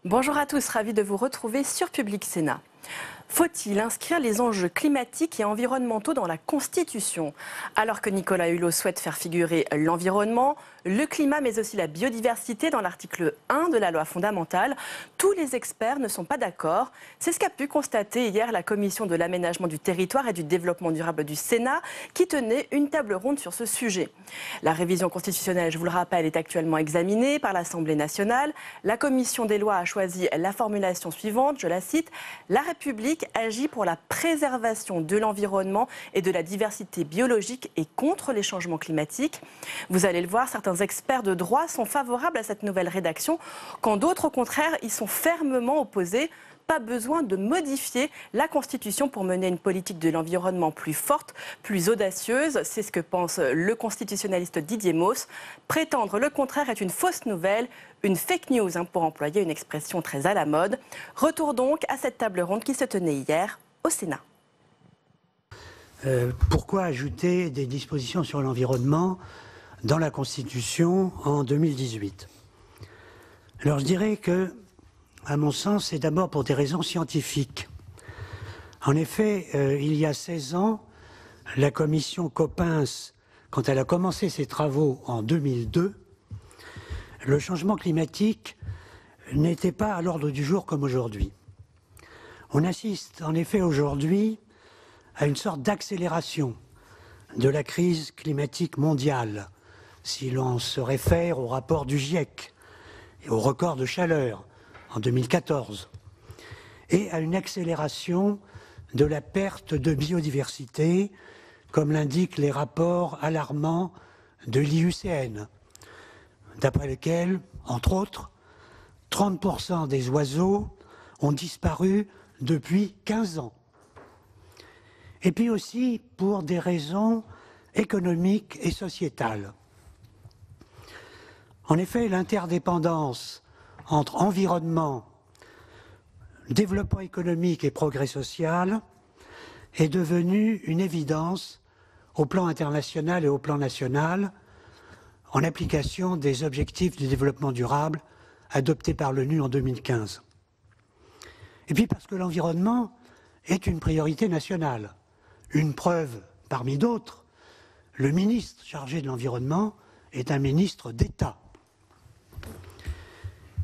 Bonjour à tous, ravi de vous retrouver sur Public Sénat. Faut-il inscrire les enjeux climatiques et environnementaux dans la Constitution? Alors que Nicolas Hulot souhaite faire figurer l'environnement, le climat mais aussi la biodiversité dans l'article 1 de la loi fondamentale, tous les experts ne sont pas d'accord. C'est ce qu'a pu constater hier la Commission de l'aménagement du territoire et du développement durable du Sénat qui tenait une table ronde sur ce sujet. La révision constitutionnelle, je vous le rappelle, est actuellement examinée par l'Assemblée nationale. La Commission des lois a choisi la formulation suivante, je la cite: « La République agit pour la préservation de l'environnement et de la diversité biologique et contre les changements climatiques ». Vous allez le voir, certains experts de droit sont favorables à cette nouvelle rédaction, quand d'autres, au contraire, y sont fermement opposés. Pas besoin de modifier la Constitution pour mener une politique de l'environnement plus forte, plus audacieuse. C'est ce que pense le constitutionnaliste Didier Mauss. Prétendre le contraire est une fausse nouvelle, une fake news, pour employer une expression très à la mode. Retour donc à cette table ronde qui se tenait hier au Sénat. Pourquoi ajouter des dispositions sur l'environnement dans la Constitution en 2018 ? Alors je dirais que, à mon sens, c'est d'abord pour des raisons scientifiques. En effet, il y a 16 ans, la commission Coppens, quand elle a commencé ses travaux en 2002, le changement climatique n'était pas à l'ordre du jour comme aujourd'hui. On assiste en effet aujourd'hui à une sorte d'accélération de la crise climatique mondiale, si l'on se réfère au rapport du GIEC et au record de chaleur en 2014, et à une accélération de la perte de biodiversité, comme l'indiquent les rapports alarmants de l'IUCN, d'après lesquels, entre autres, 30% des oiseaux ont disparu depuis 15 ans. Et puis aussi pour des raisons économiques et sociétales. En effet, l'interdépendance entre environnement, développement économique et progrès social est devenue une évidence au plan international et au plan national en application des objectifs du développement durable adoptés par l'ONU en 2015. Et puis parce que l'environnement est une priorité nationale. Une preuve parmi d'autres, le ministre chargé de l'environnement est un ministre d'État.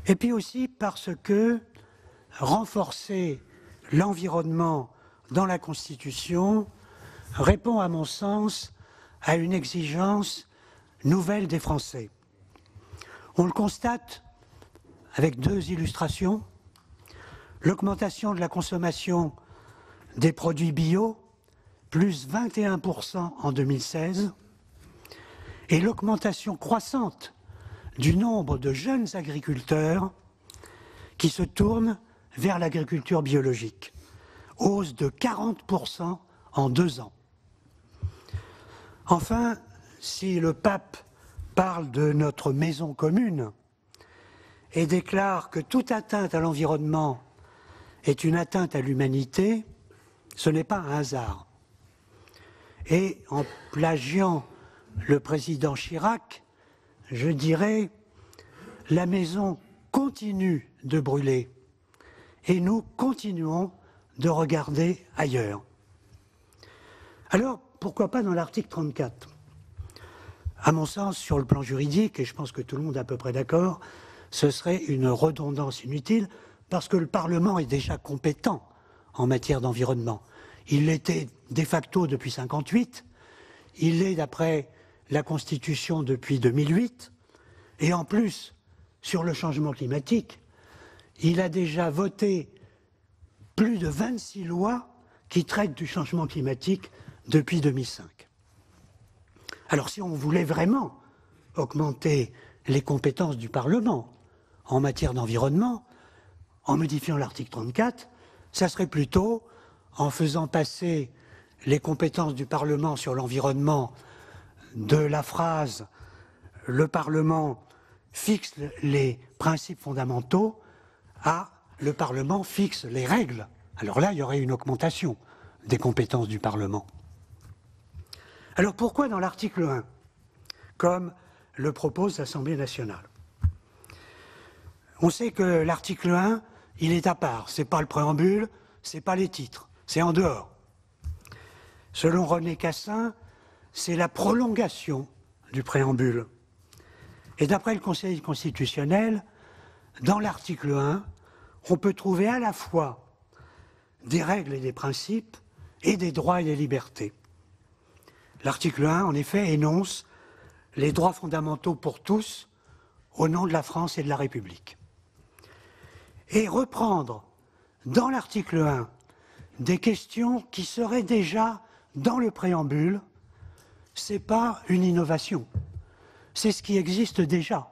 Et puis aussi parce que renforcer l'environnement dans la Constitution répond, à mon sens, à une exigence nouvelle des Français. On le constate avec deux illustrations: l'augmentation de la consommation des produits bio, plus 21% en 2016, et l'augmentation croissante du nombre de jeunes agriculteurs qui se tournent vers l'agriculture biologique, hausse de 40% en 2 ans. Enfin, si le pape parle de notre maison commune et déclare que toute atteinte à l'environnement est une atteinte à l'humanité, ce n'est pas un hasard. Et en plagiant le président Chirac, je dirais: la maison continue de brûler et nous continuons de regarder ailleurs. Alors, pourquoi pas dans l'article 34 ? À mon sens, sur le plan juridique, et je pense que tout le monde est à peu près d'accord, ce serait une redondance inutile parce que le Parlement est déjà compétent en matière d'environnement. Il l'était de facto depuis 1958, il l'est d'après la Constitution depuis 2008, et en plus, sur le changement climatique, il a déjà voté plus de 26 lois qui traitent du changement climatique depuis 2005. Alors si on voulait vraiment augmenter les compétences du Parlement en matière d'environnement, en modifiant l'article 34, ça serait plutôt en faisant passer les compétences du Parlement sur l'environnement de la phrase « le Parlement fixe les principes fondamentaux » à « le Parlement fixe les règles ». Alors là, il y aurait une augmentation des compétences du Parlement. Alors pourquoi dans l'article 1, comme le propose l'Assemblée nationale ? On sait que l'article 1, il est à part. Ce n'est pas le préambule, ce n'est pas les titres, c'est en dehors. Selon René Cassin, c'est la prolongation du préambule. Et d'après le Conseil constitutionnel, dans l'article 1, on peut trouver à la fois des règles et des principes et des droits et des libertés. L'article 1, en effet, énonce les droits fondamentaux pour tous au nom de la France et de la République. Et reprendre dans l'article 1 des questions qui seraient déjà dans le préambule, ce n'est pas une innovation, c'est ce qui existe déjà.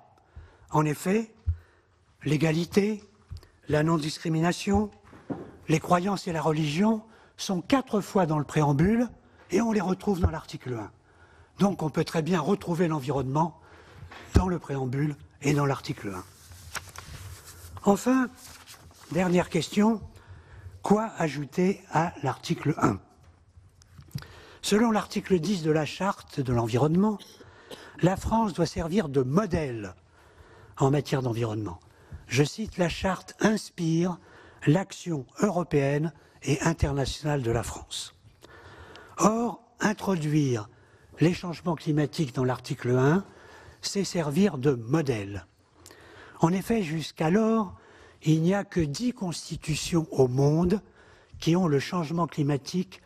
En effet, l'égalité, la non-discrimination, les croyances et la religion sont 4 fois dans le préambule et on les retrouve dans l'article 1. Donc on peut très bien retrouver l'environnement dans le préambule et dans l'article 1. Enfin, dernière question, quoi ajouter à l'article 1 ? Selon l'article 10 de la Charte de l'environnement, la France doit servir de modèle en matière d'environnement. Je cite, la Charte inspire l'action européenne et internationale de la France. Or, introduire les changements climatiques dans l'article 1, c'est servir de modèle. En effet, jusqu'alors, il n'y a que 10 constitutions au monde qui ont le changement climatique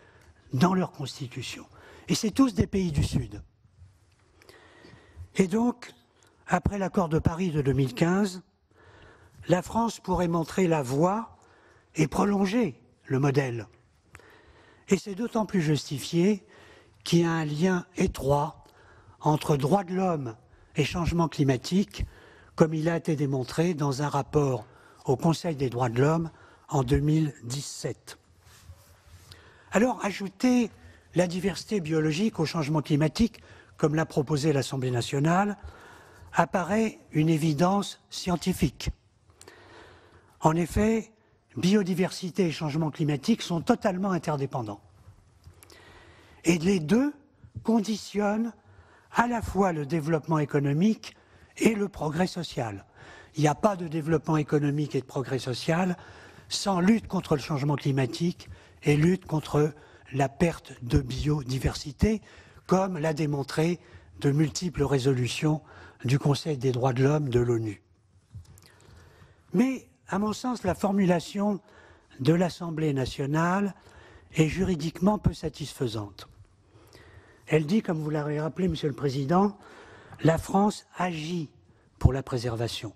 dans leur constitution. Et c'est tous des pays du Sud. Et donc, après l'accord de Paris de 2015, la France pourrait montrer la voie et prolonger le modèle. Et c'est d'autant plus justifié qu'il y a un lien étroit entre droits de l'homme et changement climatique, comme il a été démontré dans un rapport au Conseil des droits de l'homme en 2017. Alors, ajouter la diversité biologique au changement climatique, comme l'a proposé l'Assemblée nationale, apparaît une évidence scientifique. En effet, biodiversité et changement climatique sont totalement interdépendants. Et les deux conditionnent à la fois le développement économique et le progrès social. Il n'y a pas de développement économique et de progrès social sans lutte contre le changement climatique et lutte contre la perte de biodiversité, comme l'a démontré de multiples résolutions du Conseil des droits de l'homme de l'ONU. Mais, à mon sens, la formulation de l'Assemblée nationale est juridiquement peu satisfaisante. Elle dit, comme vous l'avez rappelé, Monsieur le Président, la France agit pour la préservation.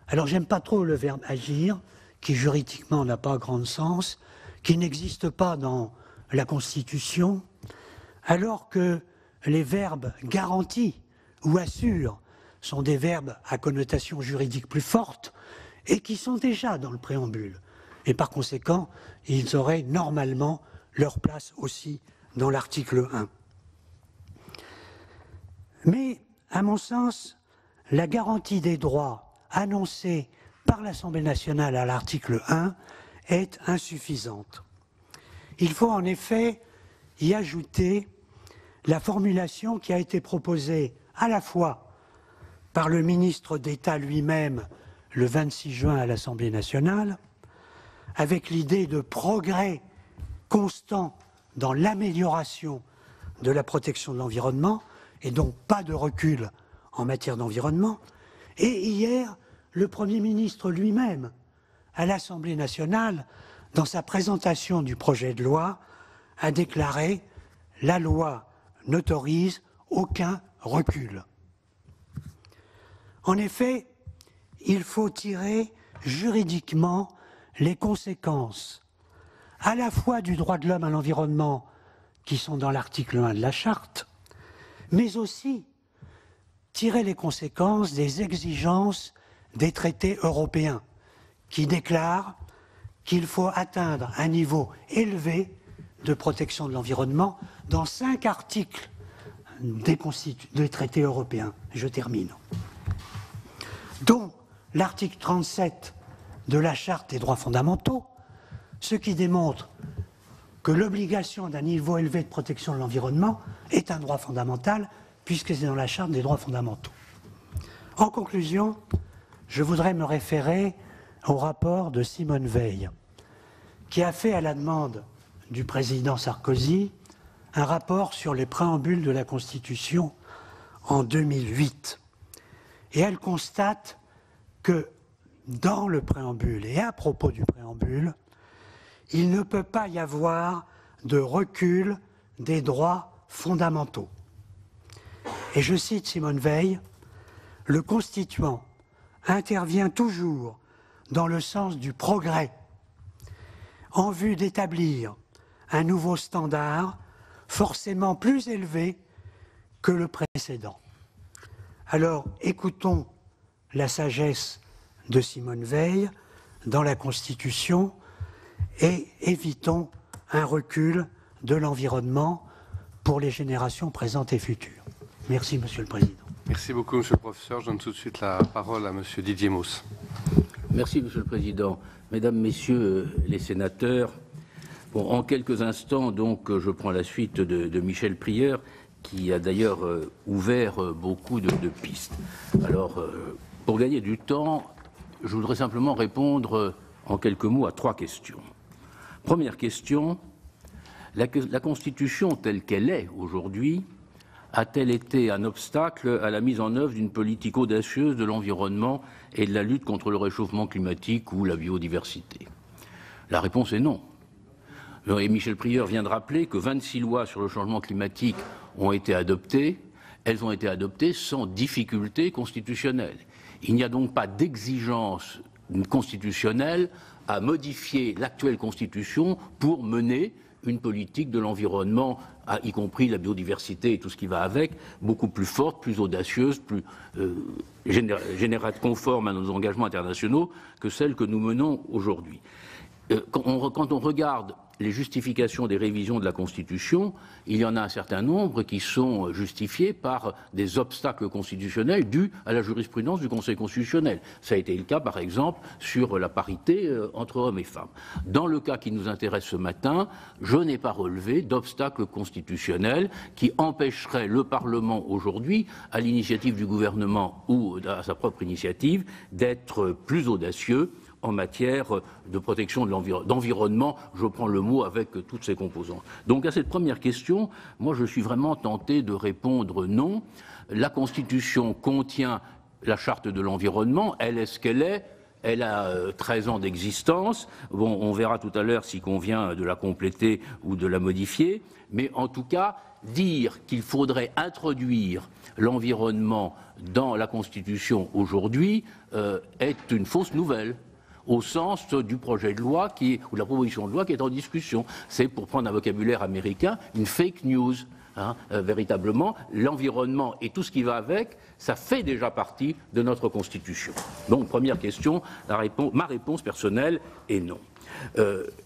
Alors, j'aime pas trop le verbe agir, qui juridiquement n'a pas grand sens, qui n'existe pas dans la Constitution, alors que les verbes garantit ou assure sont des verbes à connotation juridique plus forte et qui sont déjà dans le préambule. Et par conséquent, ils auraient normalement leur place aussi dans l'article 1. Mais, à mon sens, la garantie des droits annoncée par l'Assemblée nationale à l'article 1 est insuffisante. Il faut en effet y ajouter la formulation qui a été proposée à la fois par le ministre d'État lui-même le 26 juin à l'Assemblée nationale, avec l'idée de progrès constant dans l'amélioration de la protection de l'environnement, et donc pas de recul en matière d'environnement, et hier, le Premier ministre lui-même, à l'Assemblée nationale, dans sa présentation du projet de loi, a déclaré « La loi n'autorise aucun recul ». En effet, il faut tirer juridiquement les conséquences à la fois du droit de l'homme à l'environnement qui sont dans l'article 1 de la Charte, mais aussi tirer les conséquences des exigences des traités européens qui déclarent qu'il faut atteindre un niveau élevé de protection de l'environnement dans 5 articles des traités européens. Je termine. Dont l'article 37 de la Charte des droits fondamentaux, ce qui démontre que l'obligation d'un niveau élevé de protection de l'environnement est un droit fondamental puisque c'est dans la Charte des droits fondamentaux. En conclusion, je voudrais me référer au rapport de Simone Veil, qui a fait à la demande du président Sarkozy un rapport sur les préambules de la Constitution en 2008. Et elle constate que dans le préambule et à propos du préambule, il ne peut pas y avoir de recul des droits fondamentaux. Et je cite Simone Veil, « Le constituant intervient toujours dans le sens du progrès, en vue d'établir un nouveau standard forcément plus élevé que le précédent. » Alors, écoutons la sagesse de Simone Veil dans la Constitution et évitons un recul de l'environnement pour les générations présentes et futures. Merci, Monsieur le Président. Merci beaucoup, Monsieur le Professeur. Je donne tout de suite la parole à Monsieur Didier Mausse. Merci, Monsieur le Président. Mesdames, Messieurs les sénateurs, bon, en quelques instants, donc, je prends la suite de Michel Prieur, qui a d'ailleurs ouvert beaucoup de pistes. Alors, pour gagner du temps, je voudrais simplement répondre en quelques mots à 3 questions. Première question, la Constitution telle qu'elle est aujourd'hui a-t-elle été un obstacle à la mise en œuvre d'une politique audacieuse de l'environnement et de la lutte contre le réchauffement climatique ou la biodiversité? La réponse est non. Et Michel Prieur vient de rappeler que 26 lois sur le changement climatique ont été adoptées. Elles ont été adoptées sans difficulté constitutionnelle. Il n'y a donc pas d'exigence constitutionnelle à modifier l'actuelle Constitution pour mener une politique de l'environnement, y compris la biodiversité et tout ce qui va avec, beaucoup plus forte, plus audacieuse, plus conforme à nos engagements internationaux que celle que nous menons aujourd'hui. Quand on regarde les justifications des révisions de la Constitution, il y en a un certain nombre qui sont justifiées par des obstacles constitutionnels dus à la jurisprudence du Conseil constitutionnel. Ça a été le cas, par exemple, sur la parité entre hommes et femmes. Dans le cas qui nous intéresse ce matin, je n'ai pas relevé d'obstacles constitutionnels qui empêcheraient le Parlement aujourd'hui, à l'initiative du gouvernement ou à sa propre initiative, d'être plus audacieux en matière de protection de d'environnement, je prends le mot avec toutes ses composantes. Donc à cette première question, moi je suis vraiment tenté de répondre non. La Constitution contient la charte de l'environnement, elle est ce qu'elle est. Elle a 13 ans d'existence. Bon, on verra tout à l'heure s'il convient de la compléter ou de la modifier. Mais en tout cas, dire qu'il faudrait introduire l'environnement dans la Constitution aujourd'hui est une fausse nouvelle, au sens du projet de loi ou de la proposition de loi qui est en discussion. C'est, pour prendre un vocabulaire américain, une fake news. Véritablement, l'environnement et tout ce qui va avec, ça fait déjà partie de notre Constitution. Donc, première question, ma réponse personnelle est non.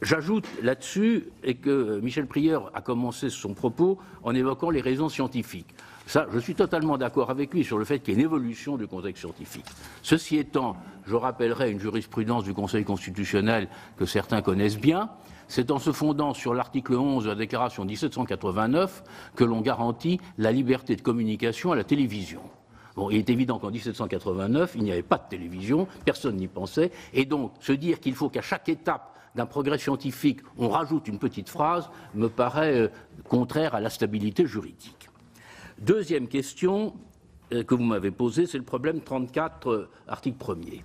J'ajoute là-dessus que Michel Prieur a commencé son propos en évoquant les raisons scientifiques. Ça, je suis totalement d'accord avec lui sur le fait qu'il y ait une évolution du contexte scientifique. Ceci étant, je rappellerai une jurisprudence du Conseil constitutionnel que certains connaissent bien. C'est en se fondant sur l'article 11 de la Déclaration de 1789 que l'on garantit la liberté de communication à la télévision. Bon, il est évident qu'en 1789, il n'y avait pas de télévision, personne n'y pensait, et donc se dire qu'il faut qu'à chaque étape d'un progrès scientifique, on rajoute une petite phrase, me paraît contraire à la stabilité juridique. Deuxième question que vous m'avez posée, c'est le problème 34, article 1er.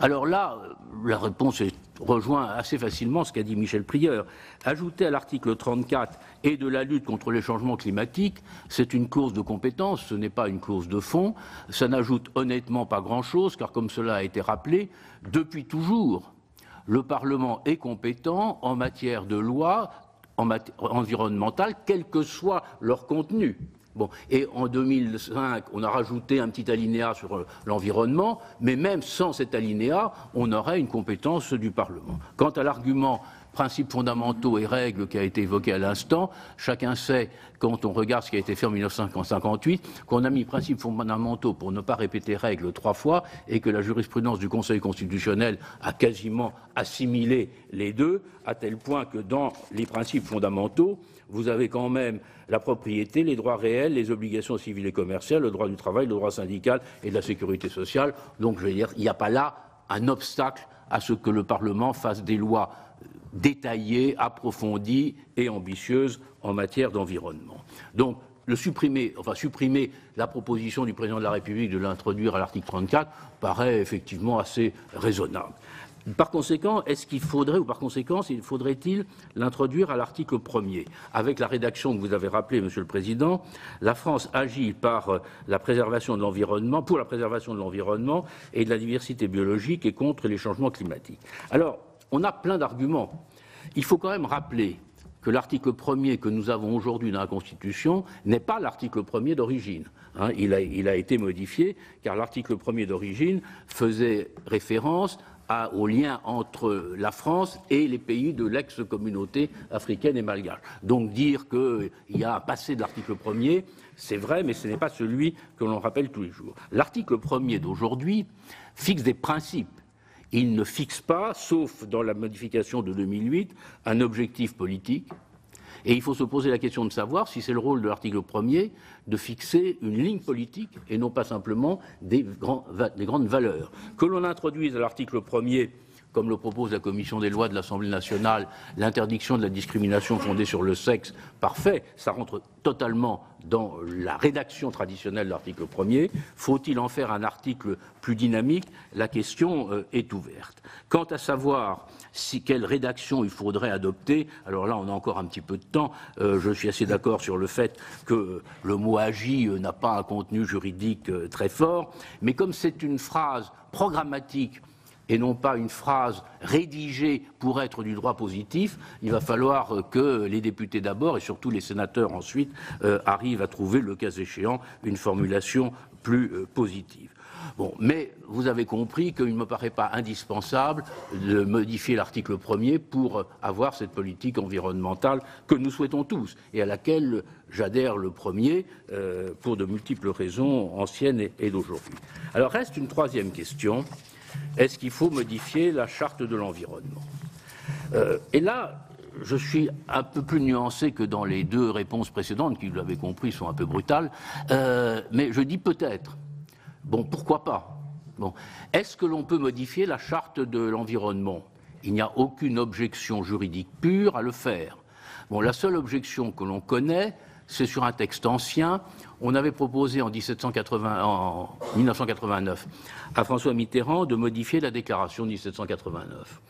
Alors là, la réponse rejoint assez facilement ce qu'a dit Michel Prieur. Ajouter à l'article 34 et de la lutte contre les changements climatiques, c'est une clause de compétence, ce n'est pas une clause de fond. Ça n'ajoute honnêtement pas grand-chose, car comme cela a été rappelé, depuis toujours, le Parlement est compétent en matière de loi environnementale, quel que soit leur contenu. Bon, et en 2005, on a rajouté un petit alinéa sur l'environnement, mais même sans cet alinéa, on aurait une compétence du Parlement. Quant à l'argument principes fondamentaux et règles qui a été évoqué à l'instant. Chacun sait, quand on regarde ce qui a été fait en 1958, qu'on a mis principes fondamentaux pour ne pas répéter règles 3 fois et que la jurisprudence du Conseil constitutionnel a quasiment assimilé les deux, à tel point que dans les principes fondamentaux, vous avez quand même la propriété, les droits réels, les obligations civiles et commerciales, le droit du travail, le droit syndical et de la sécurité sociale. Donc, je veux dire, il n'y a pas là un obstacle à ce que le Parlement fasse des lois détaillées, approfondies et ambitieuses en matière d'environnement. Donc, supprimer la proposition du président de la République de l'introduire à l'article 34 paraît effectivement assez raisonnable. Par conséquent, faudrait-il l'introduire à l'article 1er? Avec la rédaction que vous avez rappelée, Monsieur le Président, la France agit par la préservation de l'environnement, pour la préservation de l'environnement et de la diversité biologique et contre les changements climatiques. Alors, on a plein d'arguments. Il faut quand même rappeler que l'article 1er que nous avons aujourd'hui dans la Constitution n'est pas l'article 1er d'origine. Il a été modifié, car l'article 1er d'origine faisait référence au lien entre la France et les pays de l'ex-communauté africaine et malgache. Donc dire qu'il y a un passé de l'article 1er, c'est vrai, mais ce n'est pas celui que l'on rappelle tous les jours. L'article 1er d'aujourd'hui fixe des principes. Il ne fixe pas, sauf dans la modification de 2008, un objectif politique. Et il faut se poser la question de savoir si c'est le rôle de l'article 1er de fixer une ligne politique et non pas simplement des grandes valeurs. Que l'on introduise à l'article 1er, comme le propose la Commission des lois de l'Assemblée nationale, l'interdiction de la discrimination fondée sur le sexe, parfait, ça rentre totalement dans la rédaction traditionnelle de l'article 1er. Faut-il en faire un article plus dynamique? La question est ouverte. Quant à savoir quelle rédaction il faudrait adopter, alors là on a encore un petit peu de temps, je suis assez d'accord sur le fait que le mot « agit » n'a pas un contenu juridique très fort, mais comme c'est une phrase programmatique et non pas une phrase rédigée pour être du droit positif, il va falloir que les députés d'abord et surtout les sénateurs ensuite arrivent à trouver, le cas échéant, une formulation plus positive. Bon, mais vous avez compris qu'il ne me paraît pas indispensable de modifier l'article 1er pour avoir cette politique environnementale que nous souhaitons tous et à laquelle j'adhère le premier pour de multiples raisons anciennes et d'aujourd'hui. Alors reste une troisième question. Est-ce qu'il faut modifier la charte de l'environnement? Et là, je suis un peu plus nuancé que dans les deux réponses précédentes, qui, vous l'avez compris, sont un peu brutales, mais je dis peut-être. Bon, pourquoi pas? Bon. Est-ce que l'on peut modifier la charte de l'environnement? Il n'y a aucune objection juridique pure à le faire. Bon, la seule objection que l'on connaît, c'est sur un texte ancien. On avait proposé en 1989 à François Mitterrand de modifier la déclaration de 1789,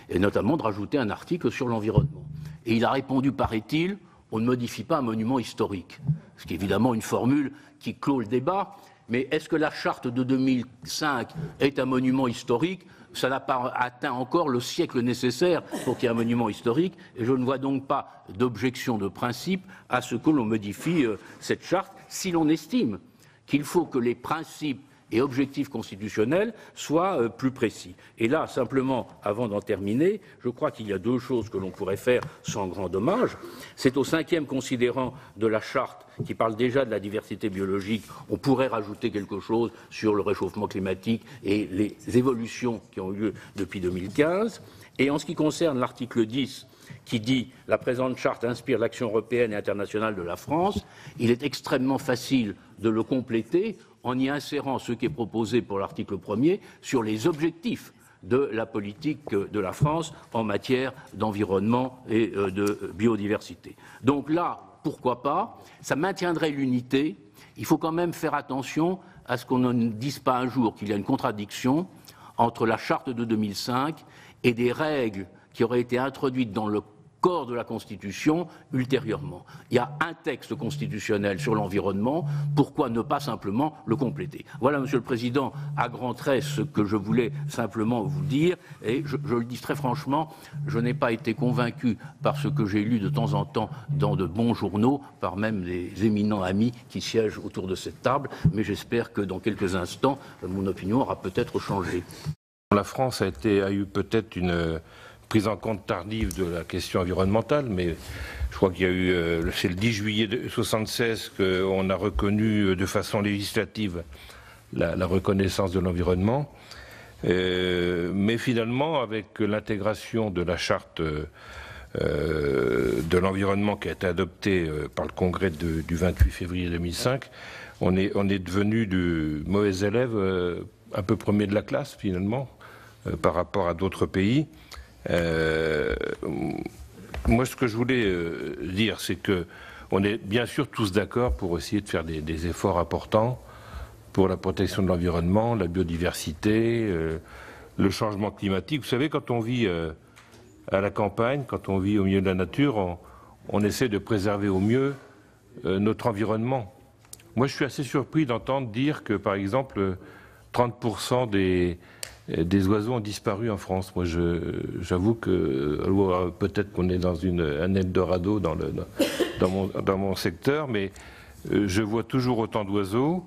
et notamment de rajouter un article sur l'environnement. Et il a répondu, paraît-il, on ne modifie pas un monument historique, ce qui est évidemment une formule qui clôt le débat. Mais est-ce que la charte de 2005 est un monument historique? Ça n'a pas atteint encore le siècle nécessaire pour qu'il y ait un monument historique, et je ne vois donc pas d'objection de principe à ce que l'on modifie cette charte, si l'on estime qu'il faut que les principes et objectifs constitutionnels soient plus précis. Et là, simplement, avant d'en terminer, je crois qu'il y a deux choses que l'on pourrait faire sans grand dommage. C'est au 5e considérant de la charte, qui parle déjà de la diversité biologique, on pourrait rajouter quelque chose sur le réchauffement climatique et les évolutions qui ont eu lieu depuis 2015. Et en ce qui concerne l'article 10, qui dit « La présente charte inspire l'action européenne et internationale de la France », il est extrêmement facile de le compléter en y insérant ce qui est proposé pour l'article 1er sur les objectifs de la politique de la France en matière d'environnement et de biodiversité. Donc là, pourquoi pas? Ça maintiendrait l'unité. Il faut quand même faire attention à ce qu'on ne dise pas un jour qu'il y a une contradiction entre la charte de 2005 et des règles qui auraient été introduites dans le corps de la Constitution ultérieurement. Il y a un texte constitutionnel sur l'environnement, pourquoi ne pas simplement le compléter? Voilà, Monsieur le Président, à grands traits, ce que je voulais simplement vous dire, et je le dis très franchement, je n'ai pas été convaincu par ce que j'ai lu de temps en temps dans de bons journaux, par même des éminents amis qui siègent autour de cette table, mais j'espère que dans quelques instants, mon opinion aura peut-être changé. La France a eu peut-être prise en compte tardive de la question environnementale, mais je crois qu'il y a eu, c'est le 10 juillet 1976 qu'on a reconnu de façon législative la reconnaissance de l'environnement. Mais finalement, avec l'intégration de la charte de l'environnement qui a été adoptée par le congrès du 28 février 2005, on est devenu du mauvais élève, un peu premier de la classe finalement, par rapport à d'autres pays. Moi, ce que je voulais dire, c'est que on est bien sûr tous d'accord pour essayer de faire des efforts importants pour la protection de l'environnement, la biodiversité, le changement climatique. Vous savez, quand on vit à la campagne, quand on vit au milieu de la nature, on essaie de préserver au mieux notre environnement. Moi, je suis assez surpris d'entendre dire que, par exemple, 30% des oiseaux ont disparu en France. Moi, j'avoue que peut-être qu'on est dans un Eldorado dans mon secteur, mais je vois toujours autant d'oiseaux.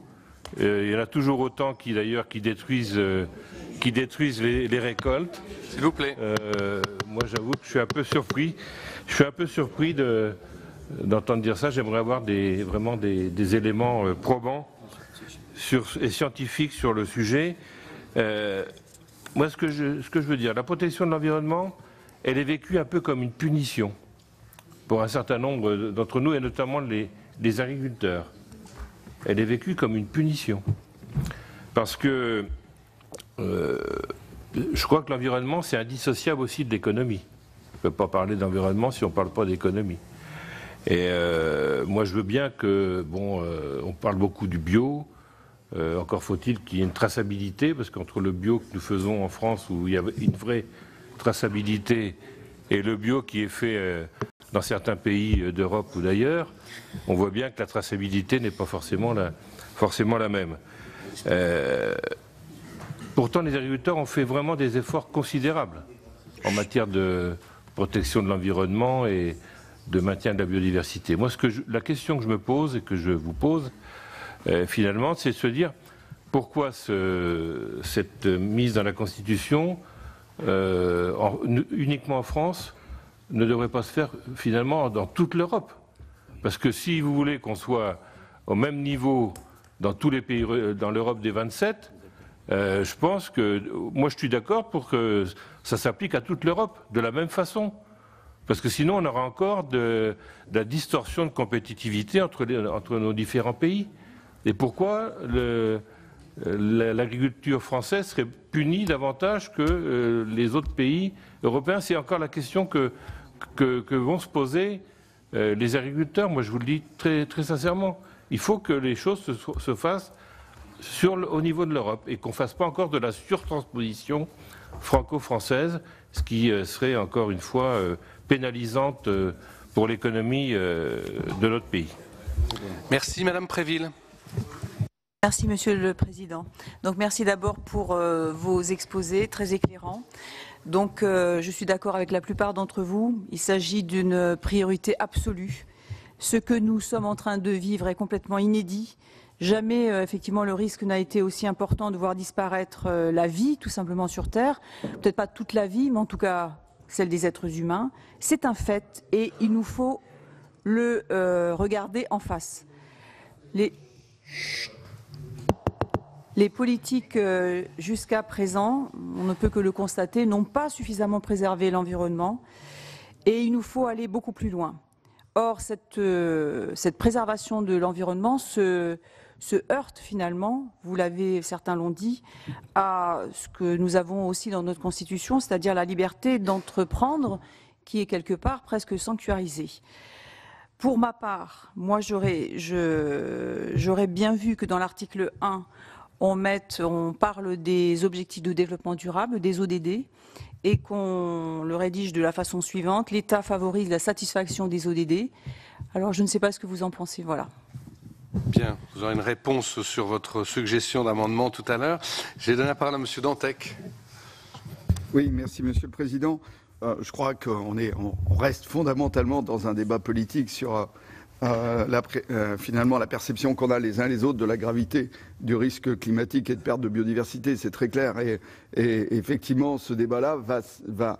Il y en a toujours autant qui détruisent les récoltes. S'il vous plaît. Moi, j'avoue que je suis un peu surpris. Je suis un peu surpris d'entendre dire ça. J'aimerais avoir vraiment des éléments probants et scientifiques sur le sujet. Moi, ce que je veux dire, la protection de l'environnement, elle est vécue un peu comme une punition pour un certain nombre d'entre nous, et notamment les agriculteurs. Elle est vécue comme une punition. Parce que je crois que l'environnement, c'est indissociable aussi de l'économie. On ne peut pas parler d'environnement si on ne parle pas d'économie. Et moi, je veux bien que, on parle beaucoup du bio. Encore faut-il qu'il y ait une traçabilité, parce qu'entre le bio que nous faisons en France, où il y a une vraie traçabilité, et le bio qui est fait dans certains pays d'Europe ou d'ailleurs, on voit bien que la traçabilité n'est pas forcément la même. Pourtant, les agriculteurs ont fait vraiment des efforts considérables en matière de protection de l'environnement et de maintien de la biodiversité. Moi, la question que je me pose et que je vous pose, finalement, c'est de se dire pourquoi cette mise dans la Constitution, uniquement en France, ne devrait pas se faire finalement dans toute l'Europe. Parce que si vous voulez qu'on soit au même niveau dans tous les pays, dans l'Europe des 27, je pense que, moi je suis d'accord pour que ça s'applique à toute l'Europe de la même façon. Parce que sinon on aura encore de la distorsion de compétitivité entre nos différents pays. Et pourquoi l'agriculture française serait punie davantage que les autres pays européens? C'est encore la question que vont se poser les agriculteurs. Moi, je vous le dis très, très sincèrement. Il faut que les choses se fassent au niveau de l'Europe et qu'on ne fasse pas encore de la surtransposition franco-française, ce qui serait encore une fois pénalisante pour l'économie de notre pays. Merci, Madame Préville. Merci, Monsieur le Président. Donc, merci d'abord pour vos exposés très éclairants. Donc, je suis d'accord avec la plupart d'entre vous. Il s'agit d'une priorité absolue. Ce que nous sommes en train de vivre est complètement inédit. Jamais, effectivement, le risque n'a été aussi important de voir disparaître la vie, tout simplement, sur Terre. Peut-être pas toute la vie, mais en tout cas, celle des êtres humains. C'est un fait et il nous faut le regarder en face. Les politiques jusqu'à présent, on ne peut que le constater, n'ont pas suffisamment préservé l'environnement et il nous faut aller beaucoup plus loin. Or, cette préservation de l'environnement se heurte finalement, certains l'ont dit, à ce que nous avons aussi dans notre Constitution, c'est-à-dire la liberté d'entreprendre qui est quelque part presque sanctuarisée. Pour ma part, moi j'aurais bien vu que dans l'article 1, on parle des objectifs de développement durable, des ODD, et qu'on le rédige de la façon suivante. L'État favorise la satisfaction des ODD. Alors je ne sais pas ce que vous en pensez, voilà. Bien, vous aurez une réponse sur votre suggestion d'amendement tout à l'heure. J'ai donné la parole à Monsieur Dantec. Oui, merci Monsieur le Président. Je crois qu'on reste fondamentalement dans un débat politique sur finalement la perception qu'on a les uns les autres de la gravité du risque climatique et de perte de biodiversité, c'est très clair. Et effectivement, ce débat-là va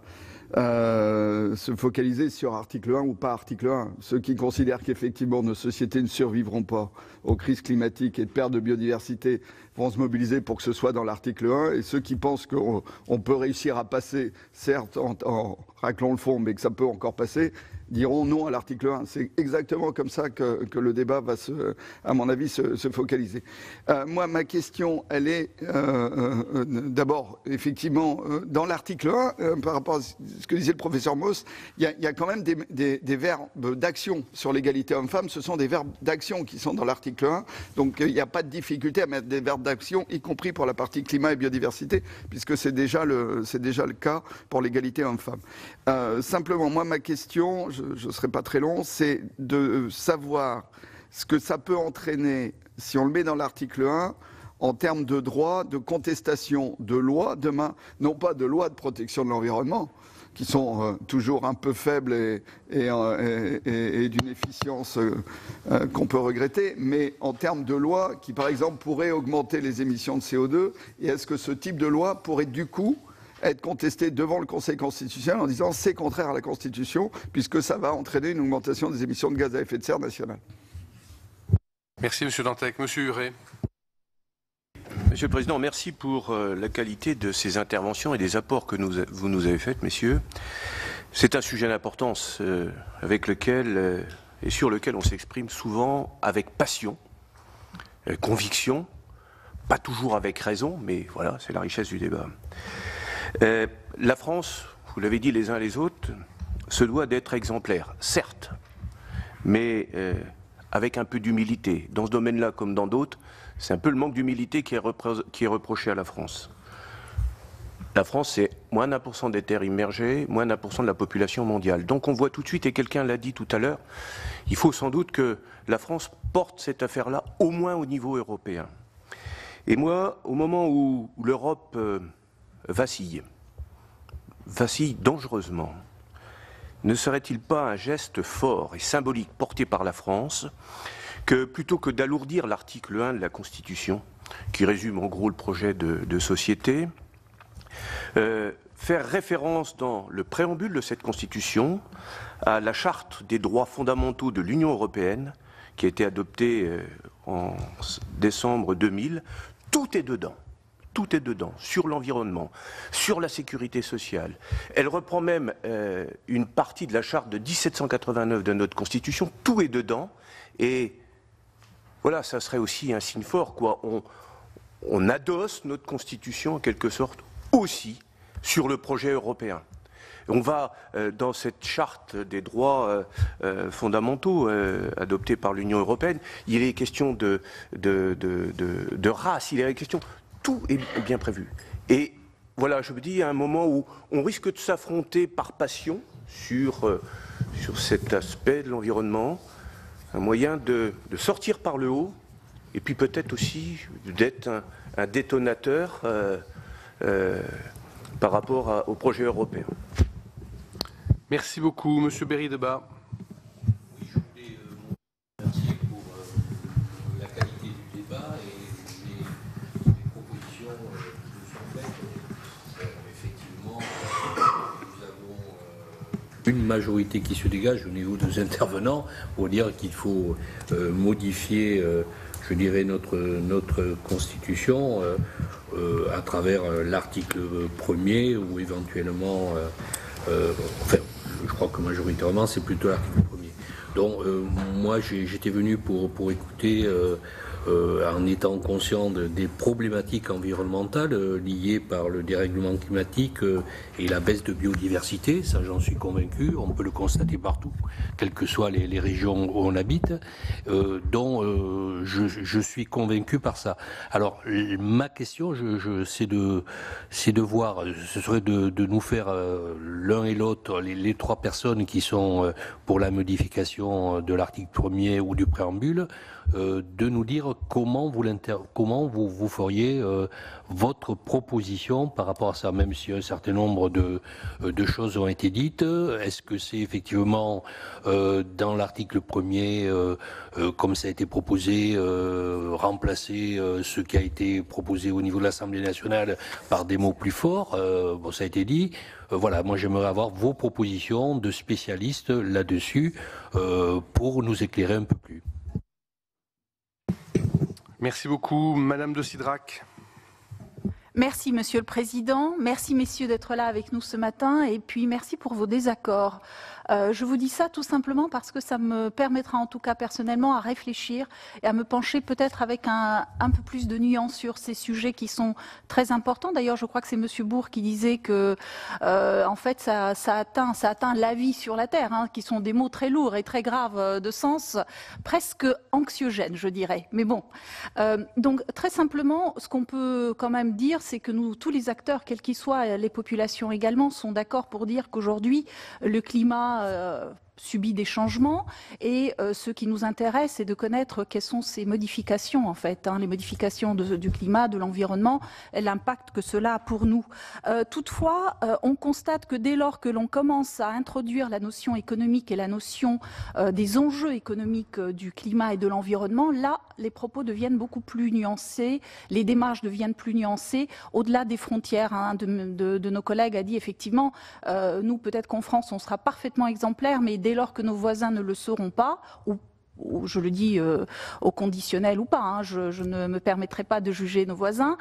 se focaliser sur article 1 ou pas article 1. Ceux qui considèrent qu'effectivement nos sociétés ne survivront pas aux crises climatiques et de perte de biodiversité vont se mobiliser pour que ce soit dans l'article 1, et ceux qui pensent qu'on peut réussir à passer, certes en raclant le fond, mais que ça peut encore passer, diront non à l'article 1. C'est exactement comme ça que le débat va, à mon avis, se focaliser. Moi, ma question, elle est d'abord, effectivement, dans l'article 1, par rapport à ce que disait le professeur Mauss, il y a quand même des verbes d'action sur l'égalité homme-femme. Ce sont des verbes d'action qui sont dans l'article 1. Donc, il n'y a pas de difficulté à mettre des verbes d'action, y compris pour la partie climat et biodiversité, puisque c'est déjà le cas pour l'égalité homme-femme. Simplement, moi, ma question, je ne serai pas très long, c'est de savoir ce que ça peut entraîner, si on le met dans l'article 1, en termes de droit, de contestation de lois, demain, non pas de lois de protection de l'environnement, qui sont toujours un peu faibles et d'une efficience qu'on peut regretter, mais en termes de lois qui, par exemple, pourraient augmenter les émissions de CO2, et est-ce que ce type de loi pourrait, du coup, être contesté devant le Conseil constitutionnel en disant c'est contraire à la Constitution, puisque ça va entraîner une augmentation des émissions de gaz à effet de serre nationales. Merci M. Dantec. M. Huré. Monsieur le Président, merci pour la qualité de ces interventions et des apports que vous nous avez faits, messieurs. C'est un sujet d'importance avec lequel et sur lequel on s'exprime souvent avec passion, conviction, pas toujours avec raison, mais voilà, c'est la richesse du débat. La France, vous l'avez dit les uns les autres, se doit d'être exemplaire, certes, mais avec un peu d'humilité. Dans ce domaine-là, comme dans d'autres, c'est un peu le manque d'humilité qui est reproché à la France. La France, c'est moins d'1% des terres immergées, moins d'1% de la population mondiale. Donc on voit tout de suite, et quelqu'un l'a dit tout à l'heure, il faut sans doute que la France porte cette affaire-là au moins au niveau européen. Et moi, au moment où l'Europe vacille dangereusement, ne serait-il pas un geste fort et symbolique porté par la France que, plutôt que d'alourdir l'article 1 de la Constitution, qui résume en gros le projet de société, faire référence dans le préambule de cette Constitution à la Charte des droits fondamentaux de l'Union européenne, qui a été adoptée en décembre 2000, tout est dedans. Tout est dedans, sur l'environnement, sur la sécurité sociale. Elle reprend même une partie de la charte de 1789 de notre Constitution, tout est dedans. Et voilà, ça serait aussi un signe fort, quoi. On adosse notre Constitution, en quelque sorte, aussi sur le projet européen. On va, dans cette charte des droits fondamentaux adoptée par l'Union européenne, il est question de race, il est question... Tout est bien prévu. Et voilà, je me dis, à un moment où on risque de s'affronter par passion sur cet aspect de l'environnement, un moyen de sortir par le haut, et puis peut-être aussi d'être un détonateur par rapport au projet européen. Merci beaucoup. Monsieur Berry-Debat. Oui, je voulais remercier pour la qualité du débat et les propositions qui nous sont faites. Effectivement, nous avons une majorité qui se dégage au niveau des intervenants pour dire qu'il faut modifier, je dirais, notre Constitution à travers l'article 1er ou éventuellement... enfin, je crois que majoritairement, c'est plutôt l'article 1er. Donc, moi, j'étais venu pour écouter, en étant conscient des problématiques environnementales liées par le dérèglement climatique et la baisse de biodiversité. Ça, j'en suis convaincu. On peut le constater partout, quelles que soient les régions où on habite. dont je suis convaincu par ça. Alors, ma question, c'est de voir, ce serait de nous faire l'un et l'autre, les trois personnes qui sont pour la modification de l'article 1er ou du préambule, de nous dire comment vous feriez votre proposition par rapport à ça, même si un certain nombre de choses ont été dites. Est-ce que c'est effectivement dans l'article 1er, comme ça a été proposé, remplacer ce qui a été proposé au niveau de l'Assemblée nationale par des mots plus forts? Bon, ça a été dit. Voilà, moi j'aimerais avoir vos propositions de spécialistes là-dessus pour nous éclairer un peu plus. Merci beaucoup. Madame de Cidrac. Merci Monsieur le Président, merci messieurs d'être là avec nous ce matin et puis merci pour vos désaccords. Je vous dis ça tout simplement parce que ça me permettra en tout cas personnellement à réfléchir et à me pencher peut-être avec un peu plus de nuance sur ces sujets qui sont très importants. D'ailleurs, je crois que c'est Monsieur Bourg qui disait que en fait ça atteint la vie sur la terre, hein, qui sont des mots très lourds et très graves de sens, presque anxiogènes, je dirais. Mais bon, donc très simplement, ce qu'on peut quand même dire, c'est que nous, tous les acteurs, quels qu'ils soient, les populations également, sont d'accord pour dire qu'aujourd'hui, le climat subit des changements et ce qui nous intéresse, c'est de connaître quelles sont ces modifications en fait, hein, les modifications du climat, de l'environnement, l'impact que cela a pour nous. Toutefois, on constate que dès lors que l'on commence à introduire la notion économique et la notion des enjeux économiques du climat et de l'environnement, là, les propos deviennent beaucoup plus nuancés, les démarches deviennent plus nuancées, au-delà des frontières. Hein, de nos collègues a dit effectivement, nous peut-être qu'en France on sera parfaitement exemplaires, mais dès lors que nos voisins ne le seront pas, ou je le dis au conditionnel ou pas, hein, je ne me permettrai pas de juger nos voisins,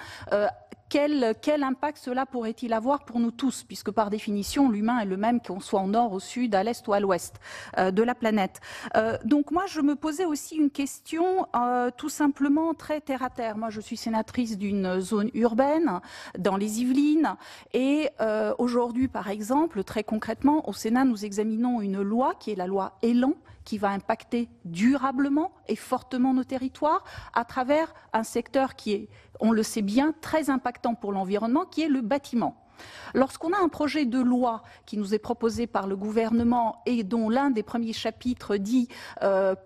quel impact cela pourrait-il avoir pour nous tous, puisque par définition l'humain est le même qu'on soit au nord, au sud, à l'est ou à l'ouest de la planète. Donc moi je me posais aussi une question tout simplement très terre à terre. Moi je suis sénatrice d'une zone urbaine dans les Yvelines et aujourd'hui par exemple, très concrètement au Sénat nous examinons une loi qui est la loi Elan, qui va impacter durablement et fortement nos territoires à travers un secteur qui est, on le sait bien, très impactant pour l'environnement, qui est le bâtiment. Lorsqu'on a un projet de loi qui nous est proposé par le gouvernement et dont l'un des premiers chapitres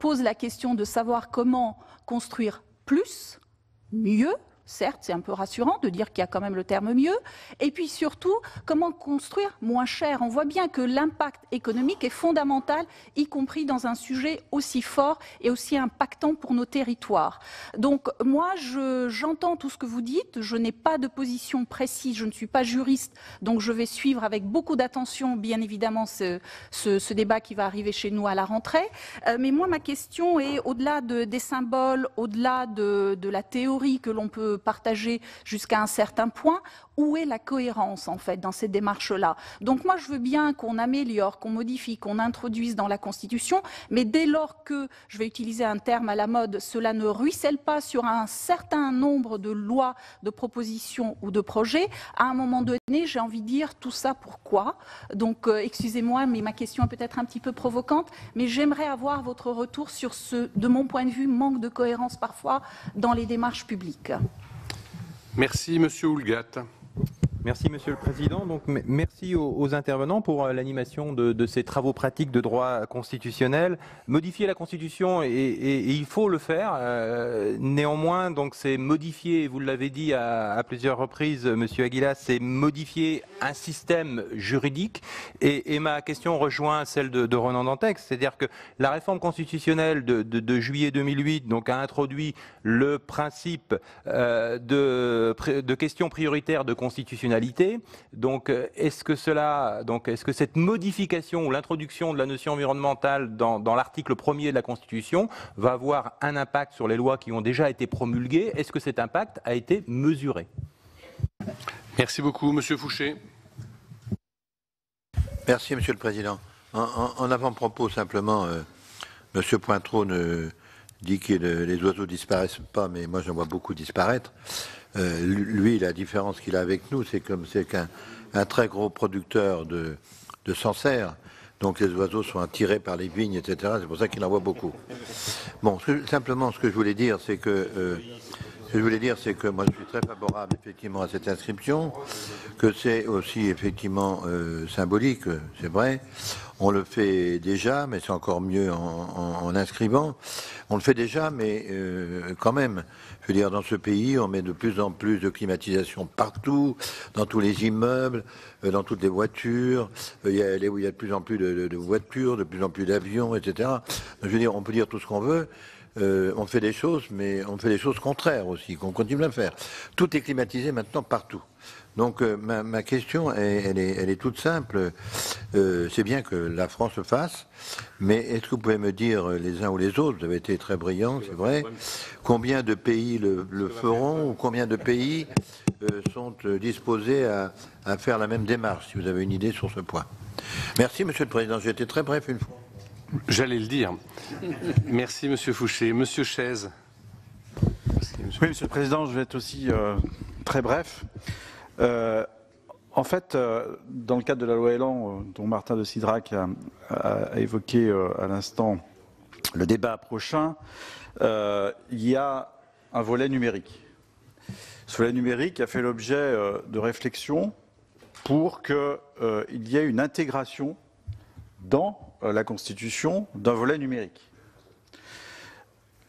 pose la question de savoir comment construire plus, mieux, certes, c'est un peu rassurant de dire qu'il y a quand même le terme mieux. Et puis surtout, comment construire moins cher. On voit bien que l'impact économique est fondamental, y compris dans un sujet aussi fort et aussi impactant pour nos territoires. Donc moi, j'entends tout ce que vous dites. Je n'ai pas de position précise. Je ne suis pas juriste. Donc je vais suivre avec beaucoup d'attention, bien évidemment, ce débat qui va arriver chez nous à la rentrée. Mais moi, ma question est, au-delà des symboles, au-delà de la théorie que l'on peut partager jusqu'à un certain point, où est la cohérence en fait dans ces démarches-là? Donc moi je veux bien qu'on améliore, qu'on modifie, qu'on introduise dans la Constitution, mais dès lors que, je vais utiliser un terme à la mode, cela ne ruisselle pas sur un certain nombre de lois, de propositions ou de projets, à un moment donné j'ai envie de dire tout ça pourquoi? Donc excusez-moi, mais ma question est peut-être un petit peu provocante, mais j'aimerais avoir votre retour sur ce, de mon point de vue, manque de cohérence parfois dans les démarches publiques. Merci, Monsieur Houllegatte. Merci Monsieur le Président. Donc, merci aux intervenants pour l'animation de ces travaux pratiques de droit constitutionnel. Modifier la Constitution, et il faut le faire. Néanmoins, donc c'est modifier, vous l'avez dit à plusieurs reprises, Monsieur Aguilar, c'est modifier un système juridique. Et ma question rejoint celle de Ronan Dantec, c'est-à-dire que la réforme constitutionnelle de juillet 2008 donc, a introduit le principe de questions prioritaires de constitutionnalité. Donc, est-ce que cette modification ou l'introduction de la notion environnementale dans l'article 1er de la Constitution va avoir un impact sur les lois qui ont déjà été promulguées? Est-ce que cet impact a été mesuré? Merci beaucoup, Monsieur Fouché. Merci, Monsieur le Président. En avant-propos, simplement, Monsieur Pointreau dit que les oiseaux disparaissent pas, mais moi j'en vois beaucoup disparaître. Lui, la différence qu'il a avec nous, c'est comme c'est qu'un très gros producteur de Sancerre, donc les oiseaux sont attirés par les vignes, etc. C'est pour ça qu'il en voit beaucoup. Bon, simplement, ce que je voulais dire, c'est que Ce que je voulais dire, c'est que moi, je suis très favorable effectivement à cette inscription, que c'est aussi effectivement symbolique, c'est vrai. On le fait déjà, mais c'est encore mieux en inscrivant. On le fait déjà, mais quand même, je veux dire, dans ce pays, on met de plus en plus de climatisation partout, dans tous les immeubles, dans toutes les voitures. Il y a de plus en plus de voitures, de plus en plus d'avions, etc. Je veux dire, on peut dire tout ce qu'on veut. On fait des choses, mais on fait des choses contraires aussi, qu'on continue à faire. Tout est climatisé maintenant partout. Donc ma question, elle est toute simple. C'est bien que la France le fasse, mais est-ce que vous pouvez me dire, les uns ou les autres, vous avez été très brillants, c'est vrai, combien de pays le feront, ou combien de pays sont disposés à faire la même démarche, si vous avez une idée sur ce point. Merci, Monsieur le Président. J'ai été très bref une fois. J'allais le dire. Merci, Monsieur Fouché. Monsieur Chaise. Oui, Monsieur le Président, je vais être aussi très bref. En fait, dans le cadre de la loi Elan, dont Martin de Cidrac a évoqué à l'instant le débat prochain, il y a un volet numérique. Ce volet numérique a fait l'objet de réflexions pour qu'il y ait une intégration dans la Constitution d'un volet numérique.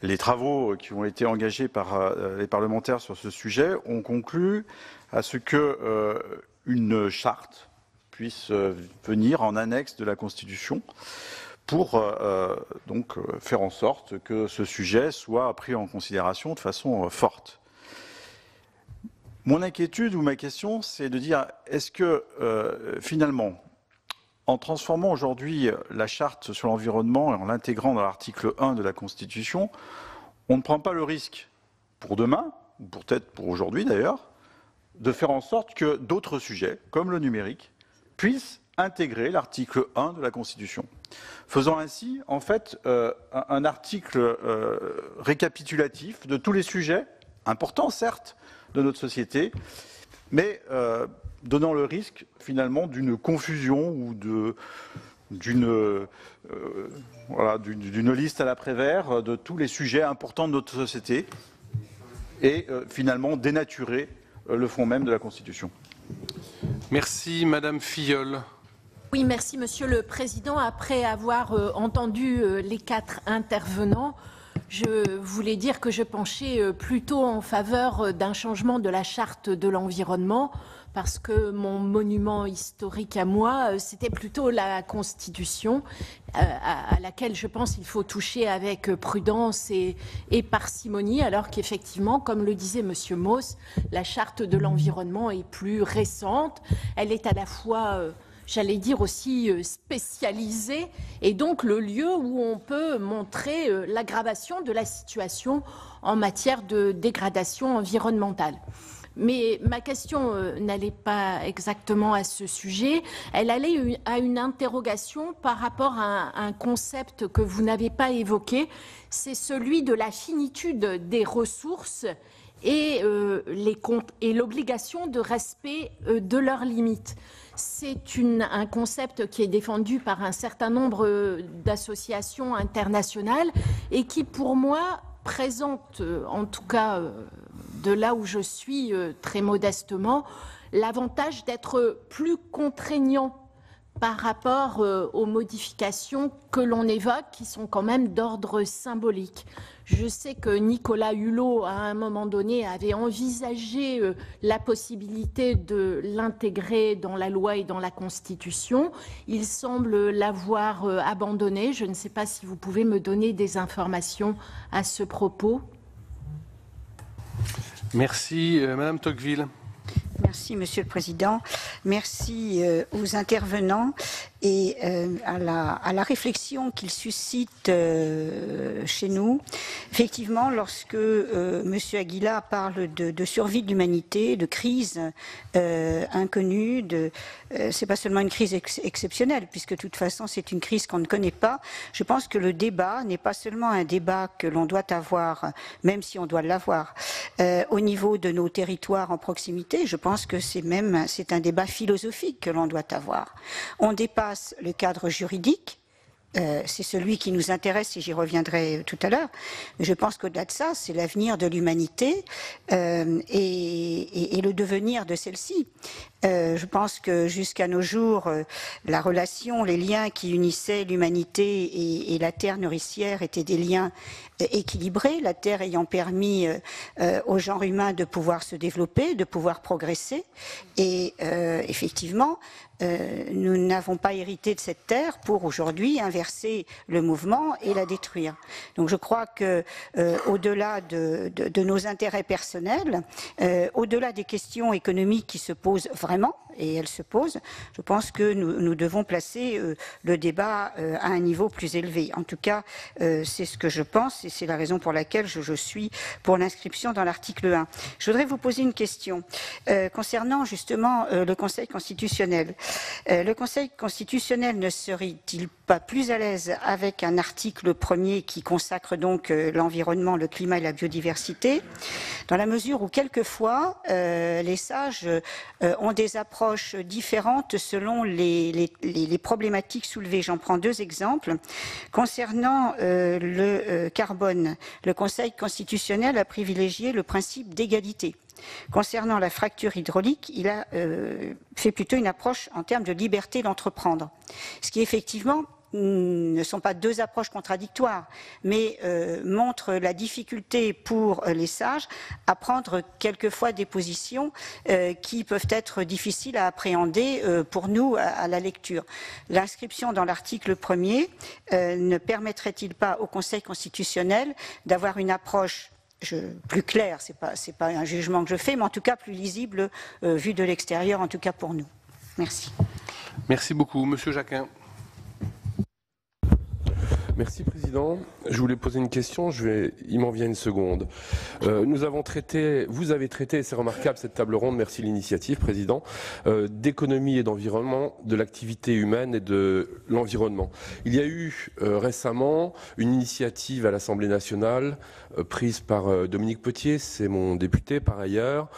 Les travaux qui ont été engagés par les parlementaires sur ce sujet ont conclu à ce qu'une charte puisse venir en annexe de la Constitution pour donc faire en sorte que ce sujet soit pris en considération de façon forte. Mon inquiétude ou ma question, c'est de dire, est-ce que finalement, en transformant aujourd'hui la charte sur l'environnement et en l'intégrant dans l'article 1 de la Constitution, on ne prend pas le risque pour demain, ou peut-être pour aujourd'hui d'ailleurs, de faire en sorte que d'autres sujets, comme le numérique, puissent intégrer l'article 1 de la Constitution. Faisant ainsi, en fait, un article récapitulatif de tous les sujets, importants certes, de notre société, mais donnant le risque finalement d'une confusion ou d'une liste à l'après-vert de tous les sujets importants de notre société et finalement dénaturer le fond même de la Constitution. Merci, Madame Filleul. Oui, merci, Monsieur le Président. Après avoir entendu les 4 intervenants, je voulais dire que je penchais plutôt en faveur d'un changement de la charte de l'environnement, parce que mon monument historique à moi, c'était plutôt la Constitution, à laquelle je pense qu'il faut toucher avec prudence et parcimonie, alors qu'effectivement, comme le disait Monsieur Mauss, la charte de l'environnement est plus récente. Elle est à la fois j'allais dire aussi spécialisée, et donc le lieu où on peut montrer l'aggravation de la situation en matière de dégradation environnementale. Mais ma question n'allait pas exactement à ce sujet, elle allait à une interrogation par rapport à un concept que vous n'avez pas évoqué, c'est celui de la finitude des ressources et l'obligation de respect de leurs limites. C'est un concept qui est défendu par un certain nombre d'associations internationales et qui, pour moi, présente, en tout cas de là où je suis très modestement, l'avantage d'être plus contraignant par rapport aux modifications que l'on évoque, qui sont quand même d'ordre symbolique. Je sais que Nicolas Hulot, à un moment donné, avait envisagé la possibilité de l'intégrer dans la loi et dans la Constitution. Il semble l'avoir abandonné. Je ne sais pas si vous pouvez me donner des informations à ce propos. Merci. Madame Tocqueville. Merci, Monsieur le Président. Merci aux intervenants et à la réflexion qu'ils suscitent chez nous. Effectivement, lorsque Monsieur Aguilar parle de survie de l'humanité, de crise inconnue, c'est pas seulement une crise exceptionnelle, puisque de toute façon c'est une crise qu'on ne connaît pas. Je pense que le débat n'est pas seulement un débat que l'on doit avoir, même si on doit l'avoir, au niveau de nos territoires en proximité. Je pense que c'est un débat philosophique que l'on doit avoir. On dépasse le cadre juridique c'est celui qui nous intéresse et j'y reviendrai tout à l'heure. Mais je pense qu'au-delà de ça, c'est l'avenir de l'humanité et le devenir de celle-ci. Je pense que jusqu'à nos jours, la relation, les liens qui unissaient l'humanité et la terre nourricière étaient des liens équilibrés, la terre ayant permis au genre humain de pouvoir se développer, de pouvoir progresser. Et effectivement, nous n'avons pas hérité de cette terre pour aujourd'hui inverser le mouvement et la détruire. Donc je crois que au-delà de nos intérêts personnels, au-delà des questions économiques qui se posent vraiment, et elles se posent, je pense que nous devons placer le débat à un niveau plus élevé. En tout cas, c'est ce que je pense et c'est la raison pour laquelle je suis pour l'inscription dans l'article 1. Je voudrais vous poser une question concernant justement le Conseil constitutionnel. Le Conseil constitutionnel ne serait-il pas plus à l'aise avec un article premier qui consacre donc l'environnement, le climat et la biodiversité, dans la mesure où quelquefois les sages ont des approches différentes selon les problématiques soulevées. J'en prends deux exemples. Concernant le carbone, le Conseil constitutionnel a privilégié le principe d'égalité. Concernant la fracture hydraulique, il a fait plutôt une approche en termes de liberté d'entreprendre. Ce qui effectivement ne sont pas deux approches contradictoires, mais montrent la difficulté pour les sages à prendre quelquefois des positions qui peuvent être difficiles à appréhender pour nous à la lecture. L'inscription dans l'article 1er ne permettrait-il pas au Conseil constitutionnel d'avoir une approche plus clair, c'est pas un jugement que je fais, mais en tout cas plus lisible vu de l'extérieur, en tout cas pour nous. Merci. Merci beaucoup. Monsieur Jacquin. Merci Président. Je voulais poser une question, il m'en vient une seconde. Vous avez traité, c'est remarquable cette table ronde, merci l'initiative Président, d'économie et d'environnement, de l'activité humaine et de l'environnement. Il y a eu récemment une initiative à l'Assemblée nationale prise par Dominique Potier, c'est mon député par ailleurs,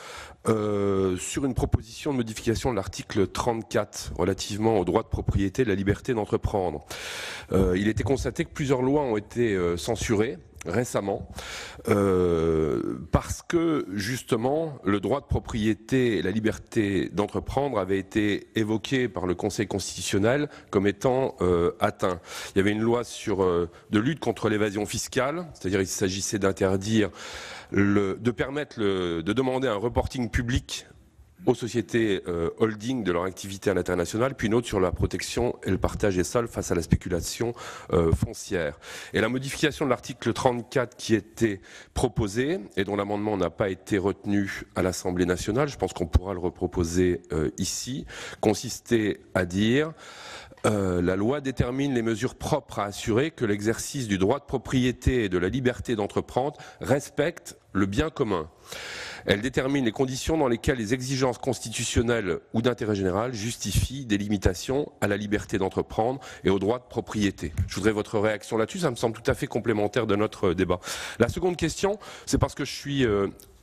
sur une proposition de modification de l'article 34 relativement au droit de propriété et de la liberté d'entreprendre. Il était constaté que plusieurs lois ont été censurées récemment parce que justement le droit de propriété et la liberté d'entreprendre avaient été évoqués par le Conseil constitutionnel comme étant atteints. Il y avait une loi de lutte contre l'évasion fiscale, c'est-à-dire il s'agissait d'interdire de demander un reporting public aux sociétés holding de leur activité à l'international, puis une autre sur la protection et le partage des sols face à la spéculation foncière. Et la modification de l'article 34 qui était proposée, et dont l'amendement n'a pas été retenu à l'Assemblée nationale, je pense qu'on pourra le reproposer ici, consistait à dire la loi détermine les mesures propres à assurer que l'exercice du droit de propriété et de la liberté d'entreprendre respecte le bien commun. Elle détermine les conditions dans lesquelles les exigences constitutionnelles ou d'intérêt général justifient des limitations à la liberté d'entreprendre et au droit de propriété. Je voudrais votre réaction là-dessus, ça me semble tout à fait complémentaire de notre débat. La seconde question, c'est parce que je suis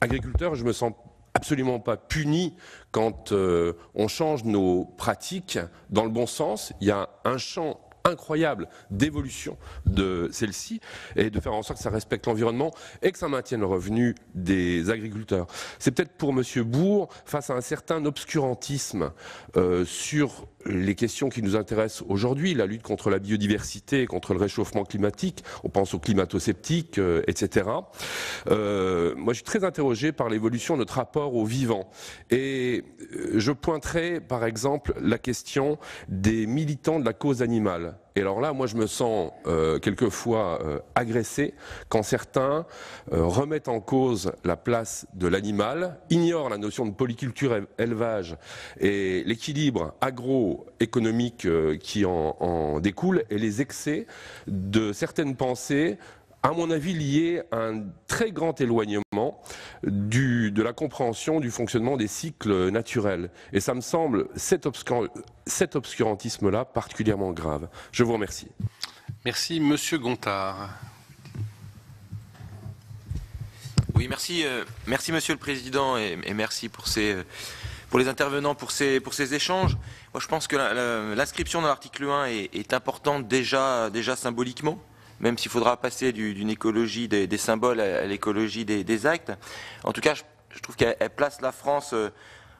agriculteur, je me sens absolument pas puni quand on change nos pratiques dans le bon sens. Il y a un champ incroyable d'évolution de celle-ci et de faire en sorte que ça respecte l'environnement et que ça maintienne le revenu des agriculteurs. C'est peut-être pour Monsieur Bourg, face à un certain obscurantisme sur les questions qui nous intéressent aujourd'hui, la lutte contre la biodiversité, contre le réchauffement climatique, on pense aux climato-sceptiques, etc. Moi, je suis très interrogé par l'évolution de notre rapport au vivant. Et je pointerai, par exemple, la question des militants de la cause animale. Et alors là, moi, je me sens quelquefois agressé quand certains remettent en cause la place de l'animal, ignorent la notion de polyculture-élevage et l'équilibre agro-économique qui en découle et les excès de certaines pensées, à mon avis, liées à un très grand éloignement de la compréhension du fonctionnement des cycles naturels. Et ça me semble, cet obscurantisme-là, particulièrement grave. Je vous remercie. Merci. Monsieur Gontard. Oui, merci. Merci, Monsieur le Président, et merci pour ces les intervenants pour ces échanges. Moi, je pense que l'inscription dans l'article 1 est importante déjà symboliquement, même s'il faudra passer d'une écologie des symboles à l'écologie des actes. En tout cas, je trouve qu'elle place la France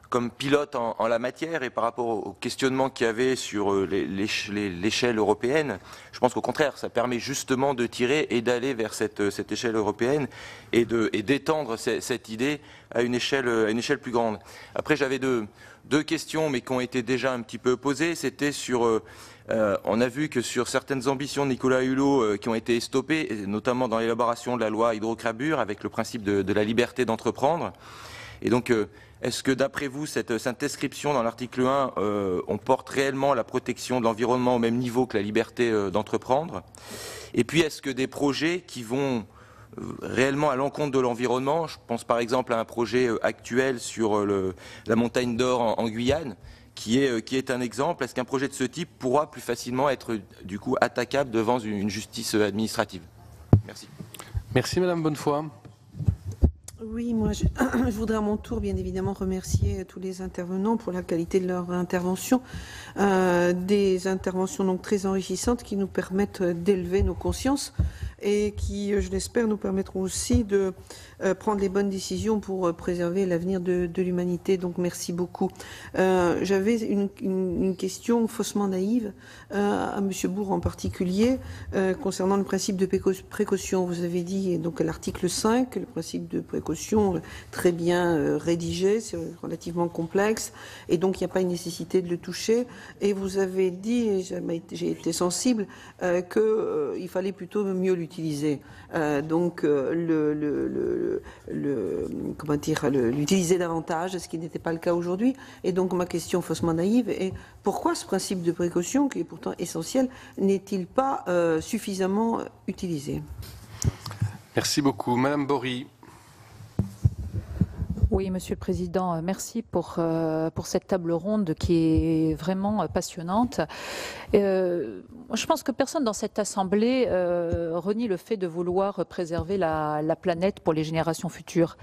comme pilote en la matière, et par rapport au questionnement qu'il y avait sur l'échelle européenne, je pense qu'au contraire, ça permet justement de tirer et d'aller vers cette échelle européenne et d'étendre cette idée à une échelle plus grande. Après, j'avais deux questions, mais qui ont été déjà un petit peu posées. C'était sur... on a vu que sur certaines ambitions de Nicolas Hulot qui ont été stoppées, notamment dans l'élaboration de la loi hydrocarbures, avec le principe de la liberté d'entreprendre. Et donc, est-ce que d'après vous, cette inscription dans l'article 1, on porte réellement la protection de l'environnement au même niveau que la liberté d'entreprendre? Et puis, est-ce que des projets qui vont réellement à l'encontre de l'environnement, je pense par exemple à un projet actuel sur la montagne d'or en Guyane, qui est un exemple, est-ce qu'un projet de ce type pourra plus facilement être du coup attaquable devant une justice administrative? Merci. Merci Madame Bonnefoy. Oui, moi je voudrais à mon tour bien évidemment remercier tous les intervenants pour la qualité de leur intervention, des interventions donc très enrichissantes qui nous permettent d'élever nos consciences et qui, je l'espère, nous permettront aussi de prendre les bonnes décisions pour préserver l'avenir de l'humanité. Donc merci beaucoup. J'avais une question faussement naïve à M. Bourg en particulier concernant le principe de précaution. Vous avez dit donc à l'article 5, le principe de précaution très bien rédigé, c'est relativement complexe et donc il n'y a pas une nécessité de le toucher. Et vous avez dit, et j'ai été sensible, qu'il fallait plutôt mieux l'utiliser. Donc l'utiliser davantage, ce qui n'était pas le cas aujourd'hui. Et donc ma question faussement naïve est pourquoi ce principe de précaution, qui est pourtant essentiel, n'est-il pas suffisamment utilisé? Merci beaucoup. Madame Bory. Oui, Monsieur le Président, merci pour cette table ronde qui est vraiment passionnante. Je pense que personne dans cette Assemblée renie le fait de vouloir préserver la planète pour les générations futures.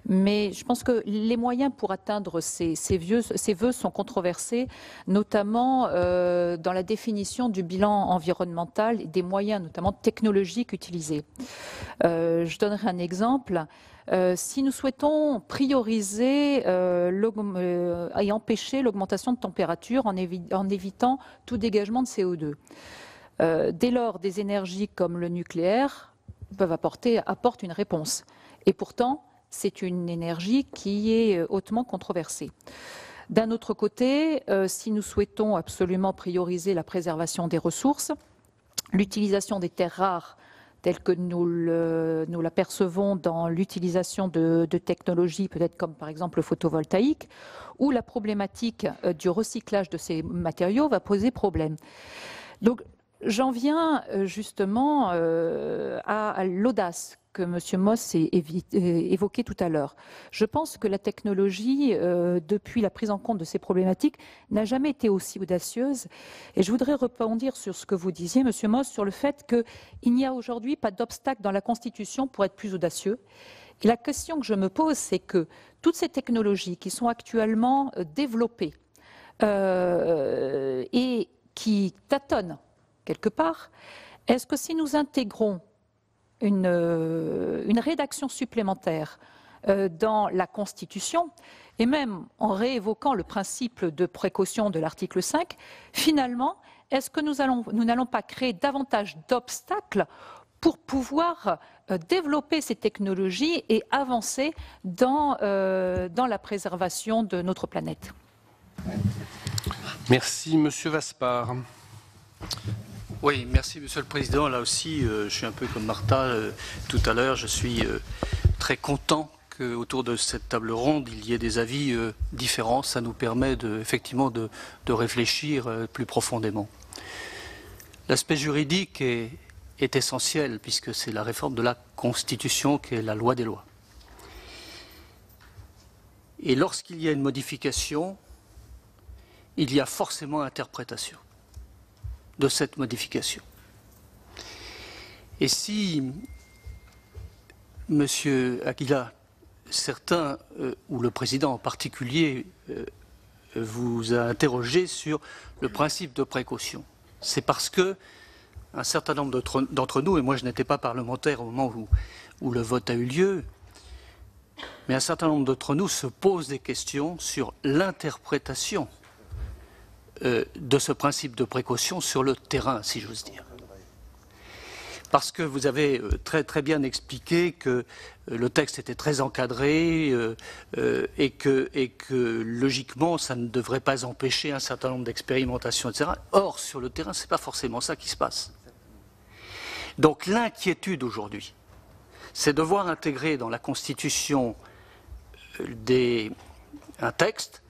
Mais je pense que les moyens pour atteindre ces vœux sont controversés, notamment dans la définition du bilan environnemental et des moyens, notamment technologiques, utilisés. Je donnerai un exemple. Si nous souhaitons prioriser et empêcher l'augmentation de température en évitant tout dégagement de CO2, dès lors des énergies comme le nucléaire apportent une réponse. Et pourtant, c'est une énergie qui est hautement controversée. D'un autre côté, si nous souhaitons absolument prioriser la préservation des ressources, l'utilisation des terres rares telle que nous l'apercevons dans l'utilisation de technologies, peut-être comme par exemple le photovoltaïque, où la problématique du recyclage de ces matériaux va poser problème. Donc j'en viens justement à l'audace que M. Moss évoquait tout à l'heure. Je pense que la technologie, depuis la prise en compte de ces problématiques, n'a jamais été aussi audacieuse. Et je voudrais rebondir sur ce que vous disiez, M. Moss, sur le fait qu'il n'y a aujourd'hui pas d'obstacle dans la Constitution pour être plus audacieux. Et la question que je me pose, c'est que toutes ces technologies qui sont actuellement développées et qui tâtonnent quelque part, est-ce que si nous intégrons une rédaction supplémentaire dans la Constitution, et même en réévoquant le principe de précaution de l'article 5, finalement, est-ce que nous n'allons pas créer davantage d'obstacles pour pouvoir développer ces technologies et avancer dans la préservation de notre planète? Merci, Monsieur Vaspart. Oui, merci Monsieur le Président. Là aussi, je suis un peu comme Martha tout à l'heure. Je suis très content qu'autour de cette table ronde, il y ait des avis différents. Ça nous permet effectivement de réfléchir plus profondément. L'aspect juridique est essentiel puisque c'est la réforme de la Constitution qui est la loi des lois. Et lorsqu'il y a une modification, il y a forcément interprétation de cette modification. Et si M. Aguila certains, ou le président en particulier, vous a interrogé sur le principe de précaution. C'est parce que un certain nombre d'entre nous, et moi je n'étais pas parlementaire au moment où le vote a eu lieu, mais un certain nombre d'entre nous se posent des questions sur l'interprétation de ce principe de précaution sur le terrain, si j'ose dire. Parce que vous avez très, très bien expliqué que le texte était très encadré et que logiquement, ça ne devrait pas empêcher un certain nombre d'expérimentations, etc. Or, sur le terrain, ce n'est pas forcément ça qui se passe. Donc l'inquiétude aujourd'hui, c'est de voir intégrer dans la Constitution un texte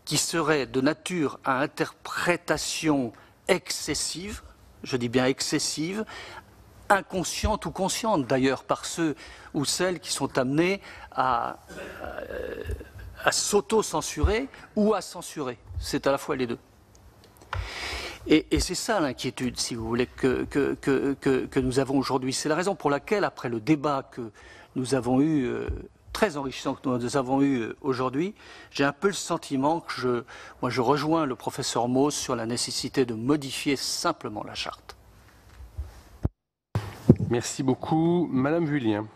qui serait de nature à interprétation excessive, je dis bien excessive, inconsciente ou consciente d'ailleurs par ceux ou celles qui sont amenés à s'auto-censurer ou à censurer. C'est à la fois les deux. Et c'est ça l'inquiétude, si vous voulez, que nous avons aujourd'hui. C'est la raison pour laquelle, après le débat que nous avons eu, très enrichissant que nous avons eu aujourd'hui, j'ai un peu le sentiment que je rejoins le professeur Mauss sur la nécessité de modifier simplement la charte. Merci beaucoup. Madame Vullien.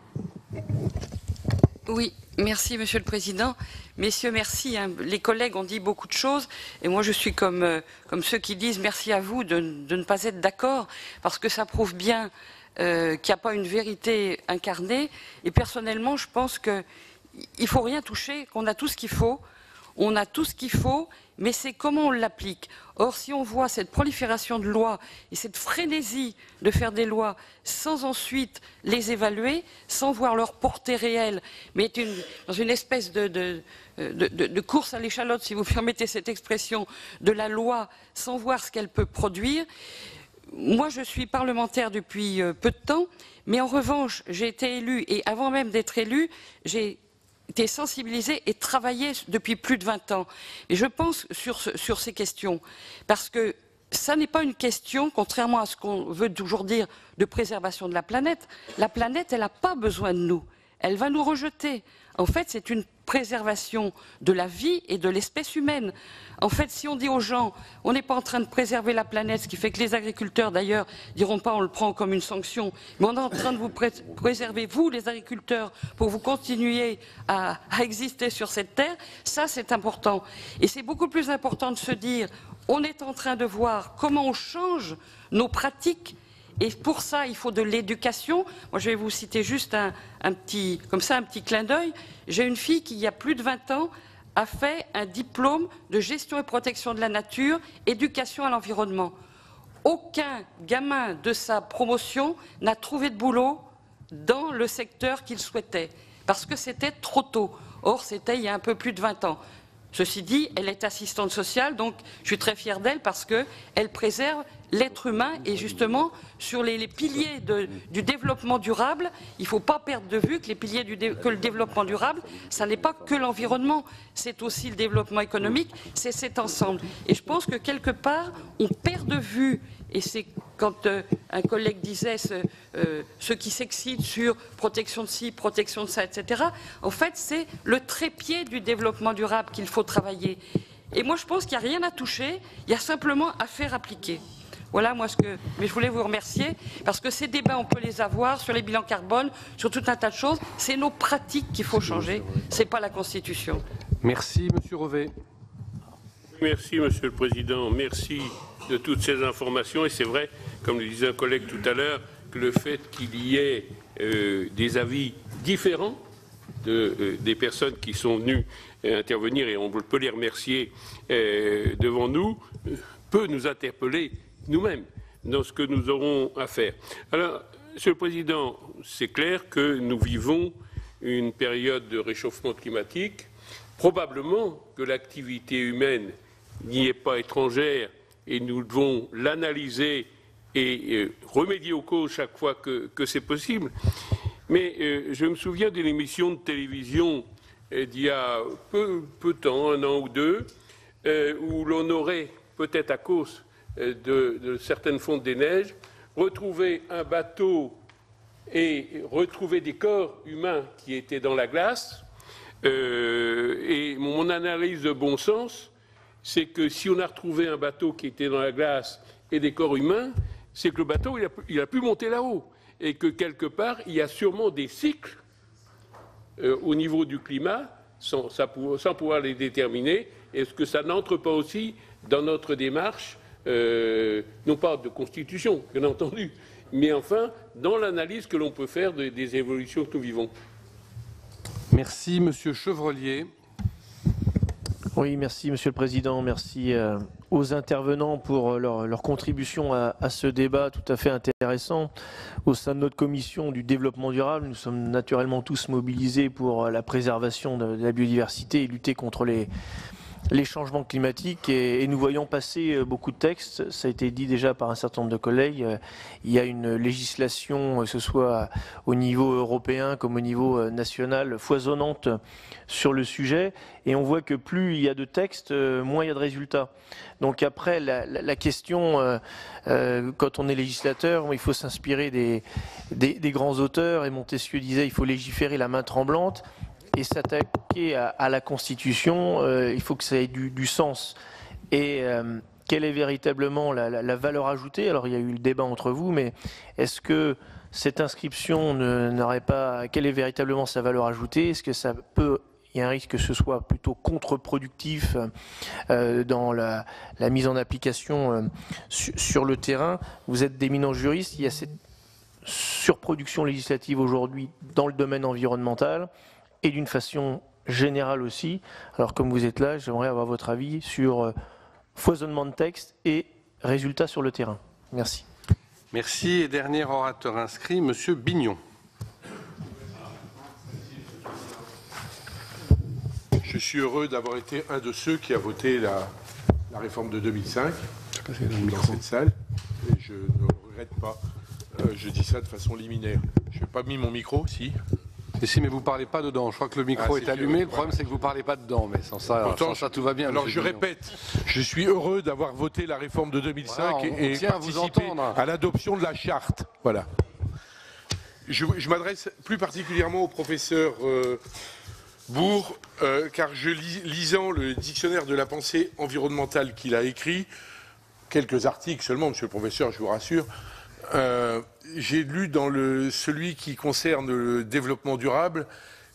Oui, merci Monsieur le Président. Messieurs, merci. Les collègues ont dit beaucoup de choses et moi je suis comme ceux qui disent merci à vous de ne pas être d'accord parce que ça prouve bien qu'il n'y a pas une vérité incarnée et personnellement je pense qu'il ne faut rien toucher, qu'on a tout ce qu'il faut. On a tout ce qu'il faut, mais c'est comment on l'applique. Or, si on voit cette prolifération de lois et cette frénésie de faire des lois sans ensuite les évaluer, sans voir leur portée réelle, mais dans une espèce de course à l'échalote, si vous permettez cette expression, de la loi, sans voir ce qu'elle peut produire. Moi, je suis parlementaire depuis peu de temps, mais en revanche, j'ai été élue, et avant même d'être élue, j'ai été sensibilisée et travaillée depuis plus de 20 ans. Et je pense sur ces questions, parce que ça n'est pas une question, contrairement à ce qu'on veut toujours dire, de préservation de la planète. La planète, elle n'a pas besoin de nous. Elle va nous rejeter. En fait, c'est une préservation de la vie et de l'espèce humaine. En fait, si on dit aux gens, on n'est pas en train de préserver la planète, ce qui fait que les agriculteurs, d'ailleurs, diront pas on le prend comme une sanction, mais on est en train de vous préserver, vous, les agriculteurs, pour vous continuer à exister sur cette terre, ça, c'est important. Et c'est beaucoup plus important de se dire, on est en train de voir comment on change nos pratiques. Et pour ça, il faut de l'éducation. Moi, je vais vous citer juste un petit clin d'œil. J'ai une fille qui, il y a plus de 20 ans, a fait un diplôme de gestion et protection de la nature, éducation à l'environnement. Aucun gamin de sa promotion n'a trouvé de boulot dans le secteur qu'il souhaitait, parce que c'était trop tôt. Or, c'était il y a un peu plus de 20 ans. Ceci dit, elle est assistante sociale, donc je suis très fière d'elle parce qu'elle préserve l'être humain et justement sur les piliers du développement durable, il ne faut pas perdre de vue que les piliers que le développement durable, ça n'est pas que l'environnement, c'est aussi le développement économique, c'est cet ensemble. Et je pense que quelque part, on perd de vue, et c'est quand un collègue disait ceux qui s'excitent sur protection de ci, protection de ça, etc., en fait, c'est le trépied du développement durable qu'il faut travailler. Et moi, je pense qu'il n'y a rien à toucher, il y a simplement à faire appliquer. Voilà, mais je voulais vous remercier, parce que ces débats, on peut les avoir sur les bilans carbone, sur tout un tas de choses. C'est nos pratiques qu'il faut changer, ce n'est pas la Constitution. Merci, Monsieur Rovet. Merci, Monsieur le Président. Merci de toutes ces informations. Et c'est vrai, comme le disait un collègue tout à l'heure, que le fait qu'il y ait des avis différents des personnes qui sont venues intervenir, et on peut les remercier devant nous, peut nous interpeller nous-mêmes dans ce que nous aurons à faire. Alors, Monsieur le Président, c'est clair que nous vivons une période de réchauffement climatique. Probablement que l'activité humaine n'y est pas étrangère et nous devons l'analyser et remédier aux causes chaque fois que c'est possible. Mais je me souviens d'une émission de télévision d'il y a peu de temps, 1 an ou 2, où l'on aurait, peut-être à cause de certaines fontes des neiges, retrouvé un bateau et retrouvé des corps humains qui étaient dans la glace, Et mon analyse de bon sens, c'est que si on a retrouvé un bateau qui était dans la glace et des corps humains, c'est que le bateau, il a pu monter là-haut. Et que quelque part, il y a sûrement des cycles au niveau du climat, sans pouvoir les déterminer. Est-ce que ça n'entre pas aussi dans notre démarche, non pas de constitution, bien entendu, mais enfin dans l'analyse que l'on peut faire des évolutions que nous vivons? Merci, Monsieur Chevrelier. Oui, merci Monsieur le Président, merci aux intervenants pour leur contribution à ce débat tout à fait intéressant. Au sein de notre commission du développement durable, nous sommes naturellement tous mobilisés pour la préservation de la biodiversité et lutter contre les changements climatiques et nous voyons passer beaucoup de textes. Ça a été dit déjà par un certain nombre de collègues. Il y a une législation, que ce soit au niveau européen comme au niveau national, foisonnante sur le sujet. Et on voit que plus il y a de textes, moins il y a de résultats. Donc après, la question, quand on est législateur, il faut s'inspirer des grands auteurs. Et Montesquieu disait il faut légiférer la main tremblante. Et s'attaquer à la Constitution, il faut que ça ait du sens. Et quelle est véritablement la valeur ajoutée? Alors il y a eu le débat entre vous, mais est-ce que cette inscription n'aurait pas... Quelle est véritablement sa valeur ajoutée? Est-ce que ça peut... Il y a un risque que ce soit plutôt contre-productif dans la mise en application sur le terrain. Vous êtes d'éminents juristes, il y a cette surproduction législative aujourd'hui dans le domaine environnemental, et d'une façon générale aussi. Alors comme vous êtes là, j'aimerais avoir votre avis sur foisonnement de textes et résultats sur le terrain. Merci. Merci. Et dernier orateur inscrit, Monsieur Bignon. Je suis heureux d'avoir été un de ceux qui a voté la réforme de 2005 dans cette salle. Et je ne regrette pas. Je dis ça de façon liminaire. Je n'ai pas mis mon micro, si. Si, mais vous ne parlez pas dedans. Je crois que le micro est allumé. Le problème, c'est que vous ne parlez pas dedans. Mais sans ça, tout va bien. Alors, je répète, je suis heureux d'avoir voté la réforme de 2005 et participé à l'adoption de la charte. Voilà. Je m'adresse plus particulièrement au professeur Bourg, car lisant le dictionnaire de la pensée environnementale qu'il a écrit, quelques articles seulement, monsieur le professeur, je vous rassure, j'ai lu dans celui qui concerne le développement durable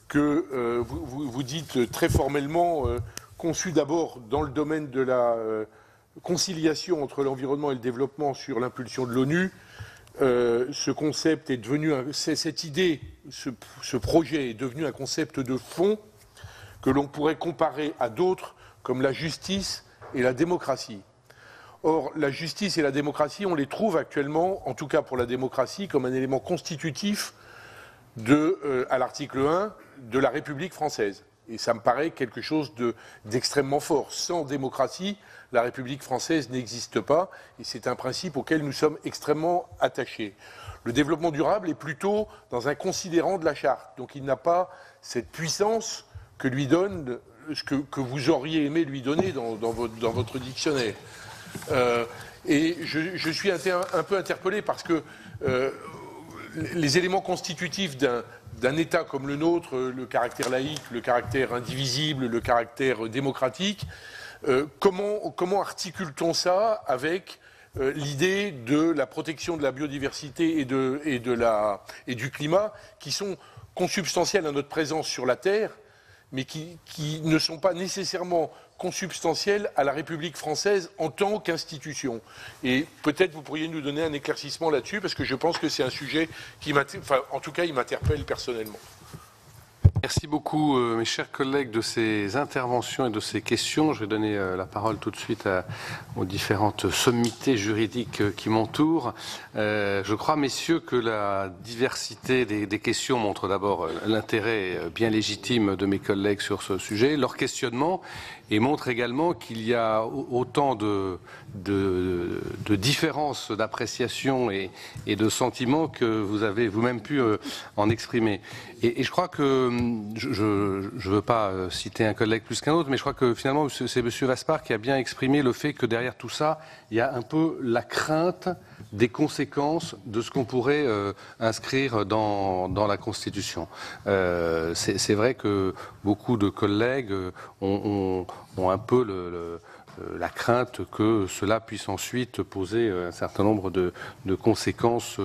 que vous dites très formellement, conçu d'abord dans le domaine de la conciliation entre l'environnement et le développement sur l'impulsion de l'ONU. Ce concept est devenu, cette idée, ce projet est devenu un concept de fond que l'on pourrait comparer à d'autres comme la justice et la démocratie. Or, la justice et la démocratie, on les trouve actuellement, en tout cas pour la démocratie, comme un élément constitutif à l'article 1 de la République française. Et ça me paraît quelque chose d'extrêmement fort. Sans démocratie, la République française n'existe pas, et c'est un principe auquel nous sommes extrêmement attachés. Le développement durable est plutôt dans un considérant de la charte, donc il n'a pas cette puissance que lui donne, que vous auriez aimé lui donner dans votre dictionnaire. Et je suis un peu interpellé parce que les éléments constitutifs d'un État comme le nôtre, le caractère laïque, le caractère indivisible, le caractère démocratique, comment articule-t-on ça avec l'idée de la protection de la biodiversité et du climat, qui sont consubstantiels à notre présence sur la Terre, mais qui ne sont pas nécessairement consubstantiels à la République française en tant qu'institution. Et peut-être vous pourriez nous donner un éclaircissement là-dessus, parce que je pense que c'est un sujet qui en tout cas, il m'interpelle personnellement. Merci beaucoup, mes chers collègues, de ces interventions et de ces questions. Je vais donner la parole tout de suite aux différentes sommités juridiques qui m'entourent. Je crois, messieurs, que la diversité des questions montre d'abord l'intérêt bien légitime de mes collègues sur ce sujet, leur questionnement, et montre également qu'il y a autant de différences d'appréciation et de sentiments que vous avez vous-même pu en exprimer. Et je crois que, je ne veux pas citer un collègue plus qu'un autre, mais je crois que finalement c'est M. Vaspart qui a bien exprimé le fait que derrière tout ça, il y a un peu la crainte des conséquences de ce qu'on pourrait inscrire dans la Constitution. C'est vrai que beaucoup de collègues ont un peu la crainte que cela puisse ensuite poser un certain nombre de conséquences,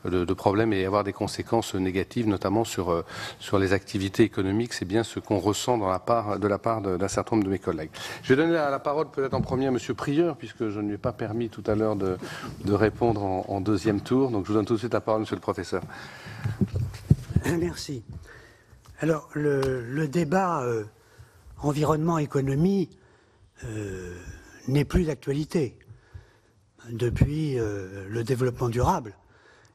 de problèmes et avoir des conséquences négatives, notamment sur les activités économiques. C'est bien ce qu'on ressent de la part d'un certain nombre de mes collègues. Je vais donner la parole peut-être en premier à M. Prieur, puisque je ne lui ai pas permis tout à l'heure de répondre en deuxième tour. Donc je vous donne tout de suite la parole, Monsieur le Professeur. Merci. Alors, le débat environnement-économie n'est plus d'actualité depuis le développement durable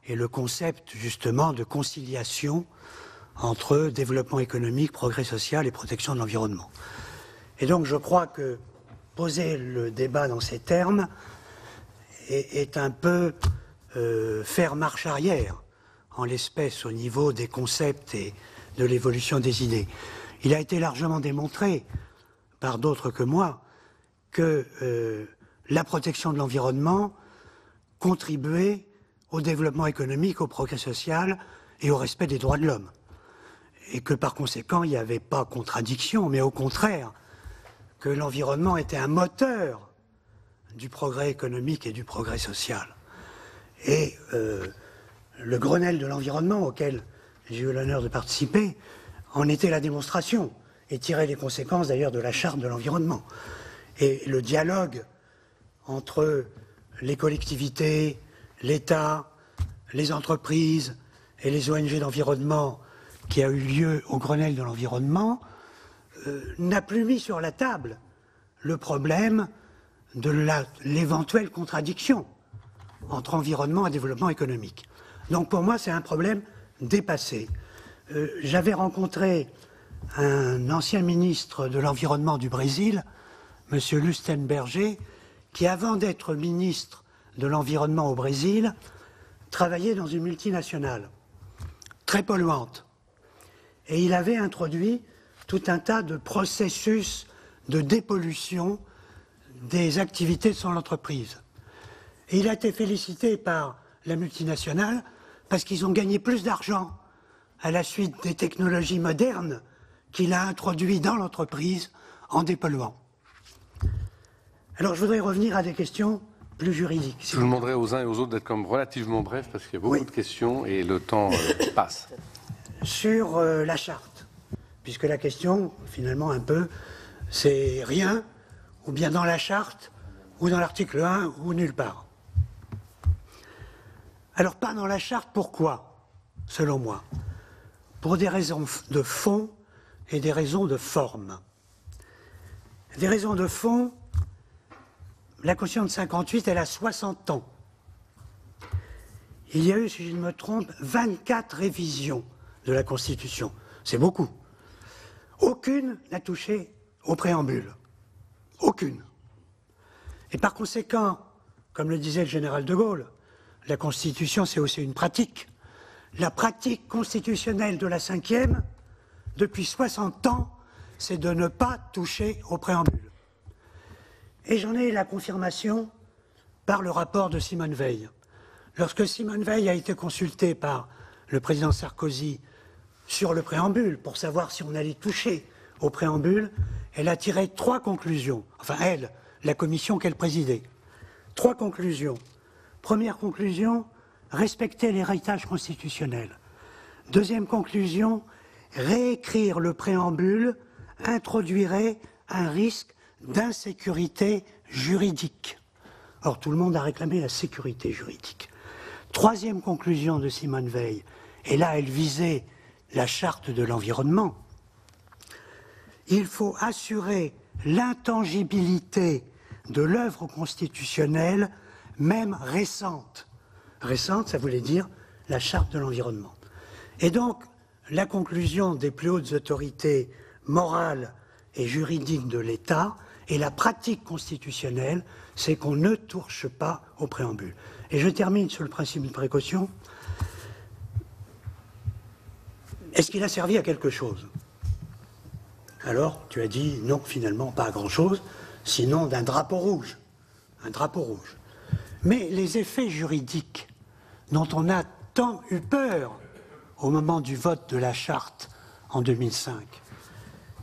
et le concept justement de conciliation entre développement économique, progrès social et protection de l'environnement. Et donc je crois que poser le débat dans ces termes est un peu faire marche arrière en l'espèce au niveau des concepts et de l'évolution des idées. Il a été largement démontré par d'autres que moi que la protection de l'environnement contribuait au développement économique, au progrès social et au respect des droits de l'homme. Et que par conséquent, il n'y avait pas contradiction, mais au contraire, que l'environnement était un moteur du progrès économique et du progrès social. Et le Grenelle de l'environnement, auquel j'ai eu l'honneur de participer, en était la démonstration, et tirait les conséquences d'ailleurs de la charte de l'environnement. Et le dialogue entre les collectivités, l'État, les entreprises et les ONG d'environnement qui a eu lieu au Grenelle de l'environnement n'a plus mis sur la table le problème de l'éventuelle contradiction entre environnement et développement économique. Donc pour moi, c'est un problème dépassé. J'avais rencontré un ancien ministre de l'Environnement du Brésil, M. Lustenberger, qui, avant d'être ministre de l'Environnement au Brésil, travaillait dans une multinationale très polluante. Et il avait introduit tout un tas de processus de dépollution des activités de son entreprise. Et il a été félicité par la multinationale parce qu'ils ont gagné plus d'argent à la suite des technologies modernes qu'il a introduites dans l'entreprise en dépolluant. Alors je voudrais revenir à des questions plus juridiques. Je vous demanderai aux uns et aux autres d'être comme relativement brefs parce qu'il y a beaucoup de questions et le temps passe. Sur la charte, puisque la question, finalement, un peu, c'est rien, ou bien dans la charte, ou dans l'article 1, ou nulle part. Alors pas dans la charte, pourquoi, selon moi? Pour des raisons de fond et des raisons de forme. Des raisons de fond, la Constitution de 58, elle a 60 ans. Il y a eu, si je ne me trompe, 24 révisions de la Constitution. C'est beaucoup. Aucune n'a touché au préambule. Aucune. Et par conséquent, comme le disait le général de Gaulle, la Constitution, c'est aussi une pratique. La pratique constitutionnelle de la 5e, depuis 60 ans, c'est de ne pas toucher au préambule. Et j'en ai la confirmation par le rapport de Simone Veil. Lorsque Simone Veil a été consultée par le président Sarkozy sur le préambule, pour savoir si on allait toucher au préambule, elle a tiré 3 conclusions. Enfin, elle, la commission qu'elle présidait. 3 conclusions. Première conclusion, respecter l'héritage constitutionnel. Deuxième conclusion, réécrire le préambule introduirait un risque d'insécurité juridique. Or, tout le monde a réclamé la sécurité juridique. Troisième conclusion de Simone Veil, et là, elle visait la charte de l'environnement. Il faut assurer l'intangibilité de l'œuvre constitutionnelle, même récente. Récente, ça voulait dire la charte de l'environnement. Et donc, la conclusion des plus hautes autorités morales et juridiques de l'État et la pratique constitutionnelle, c'est qu'on ne touche pas au préambule. Et je termine sur le principe de précaution. Est-ce qu'il a servi à quelque chose? Alors, tu as dit non, finalement, pas à grand-chose, sinon d'un drapeau rouge. Un drapeau rouge. Mais les effets juridiques dont on a tant eu peur au moment du vote de la Charte en 2005,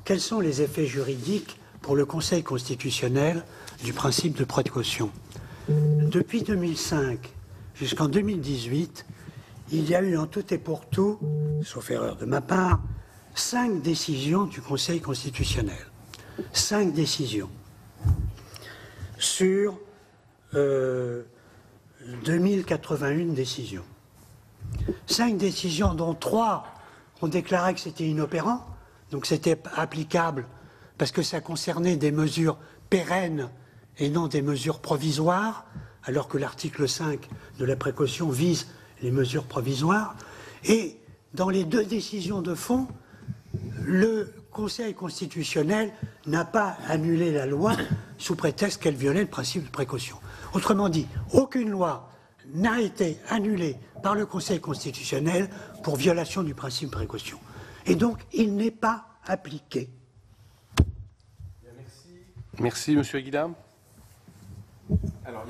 quels sont les effets juridiques pour le Conseil constitutionnel du principe de précaution? Depuis 2005 jusqu'en 2018, il y a eu en tout et pour tout, sauf erreur de ma part, 5 décisions du Conseil constitutionnel. 5 décisions sur 2081 décisions. 5 décisions dont 3 ont déclaré que c'était inopérant, donc c'était applicable parce que ça concernait des mesures pérennes et non des mesures provisoires, alors que l'article 5 de la précaution vise les mesures provisoires. Et dans les 2 décisions de fond, le Conseil constitutionnel n'a pas annulé la loi sous prétexte qu'elle violait le principe de précaution. Autrement dit, aucune loi n'a été annulée par le Conseil constitutionnel pour violation du principe de précaution. Et donc, il n'est pas appliqué. Merci, Monsieur Aguilar. Alors,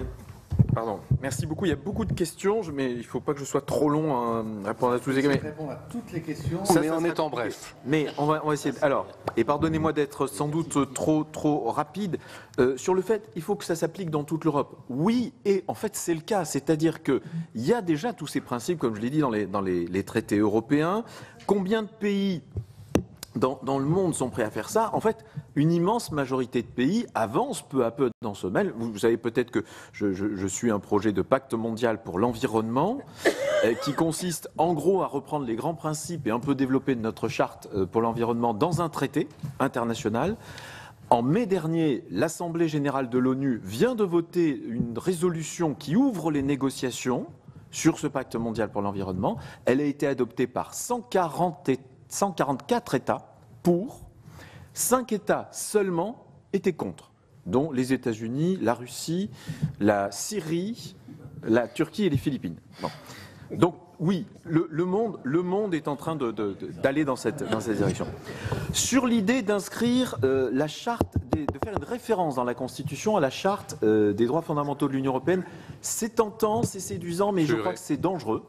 pardon, merci beaucoup. Il y a beaucoup de questions, mais il ne faut pas que je sois trop long à répondre à tous les questions. Répondre à toutes les questions, mais en étant bref. Mais on va essayer. Alors, et pardonnez-moi d'être sans doute trop rapide sur le fait, il faut que ça s'applique dans toute l'Europe. Oui, et en fait c'est le cas, c'est-à-dire que il y a déjà tous ces principes, comme je l'ai dit, dans les traités européens. Combien de pays dans le monde sont prêts à faire ça? En fait, une immense majorité de pays avancent peu à peu dans ce domaine. Vous savez peut-être que je suis un projet de pacte mondial pour l'environnement qui consiste en gros à reprendre les grands principes et un peu développer notre charte pour l'environnement dans un traité international. En mai dernier, l'Assemblée générale de l'ONU vient de voter une résolution qui ouvre les négociations sur ce pacte mondial pour l'environnement. Elle a été adoptée par 144 États pour, 5 États seulement étaient contre, dont les États-Unis, la Russie, la Syrie, la Turquie et les Philippines. Bon. Donc oui, le monde est en train d'aller dans cette direction. Sur l'idée d'inscrire la charte, de faire une référence dans la Constitution à la charte des droits fondamentaux de l'Union européenne, c'est tentant, c'est séduisant, mais je crois que c'est dangereux.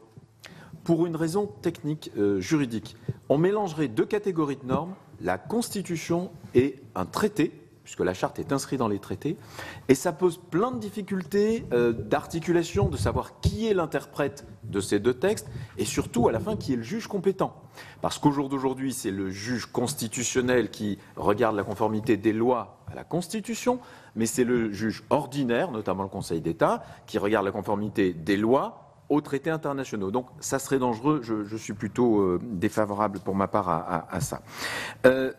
Pour une raison technique, juridique. On mélangerait 2 catégories de normes, la Constitution et un traité, puisque la charte est inscrite dans les traités, et ça pose plein de difficultés d'articulation, de savoir qui est l'interprète de ces 2 textes, et surtout, à la fin, qui est le juge compétent. Parce qu'au jour d'aujourd'hui, c'est le juge constitutionnel qui regarde la conformité des lois à la Constitution, mais c'est le juge ordinaire, notamment le Conseil d'État, qui regarde la conformité des lois aux traités internationaux. Donc ça serait dangereux, je suis plutôt défavorable pour ma part à ça.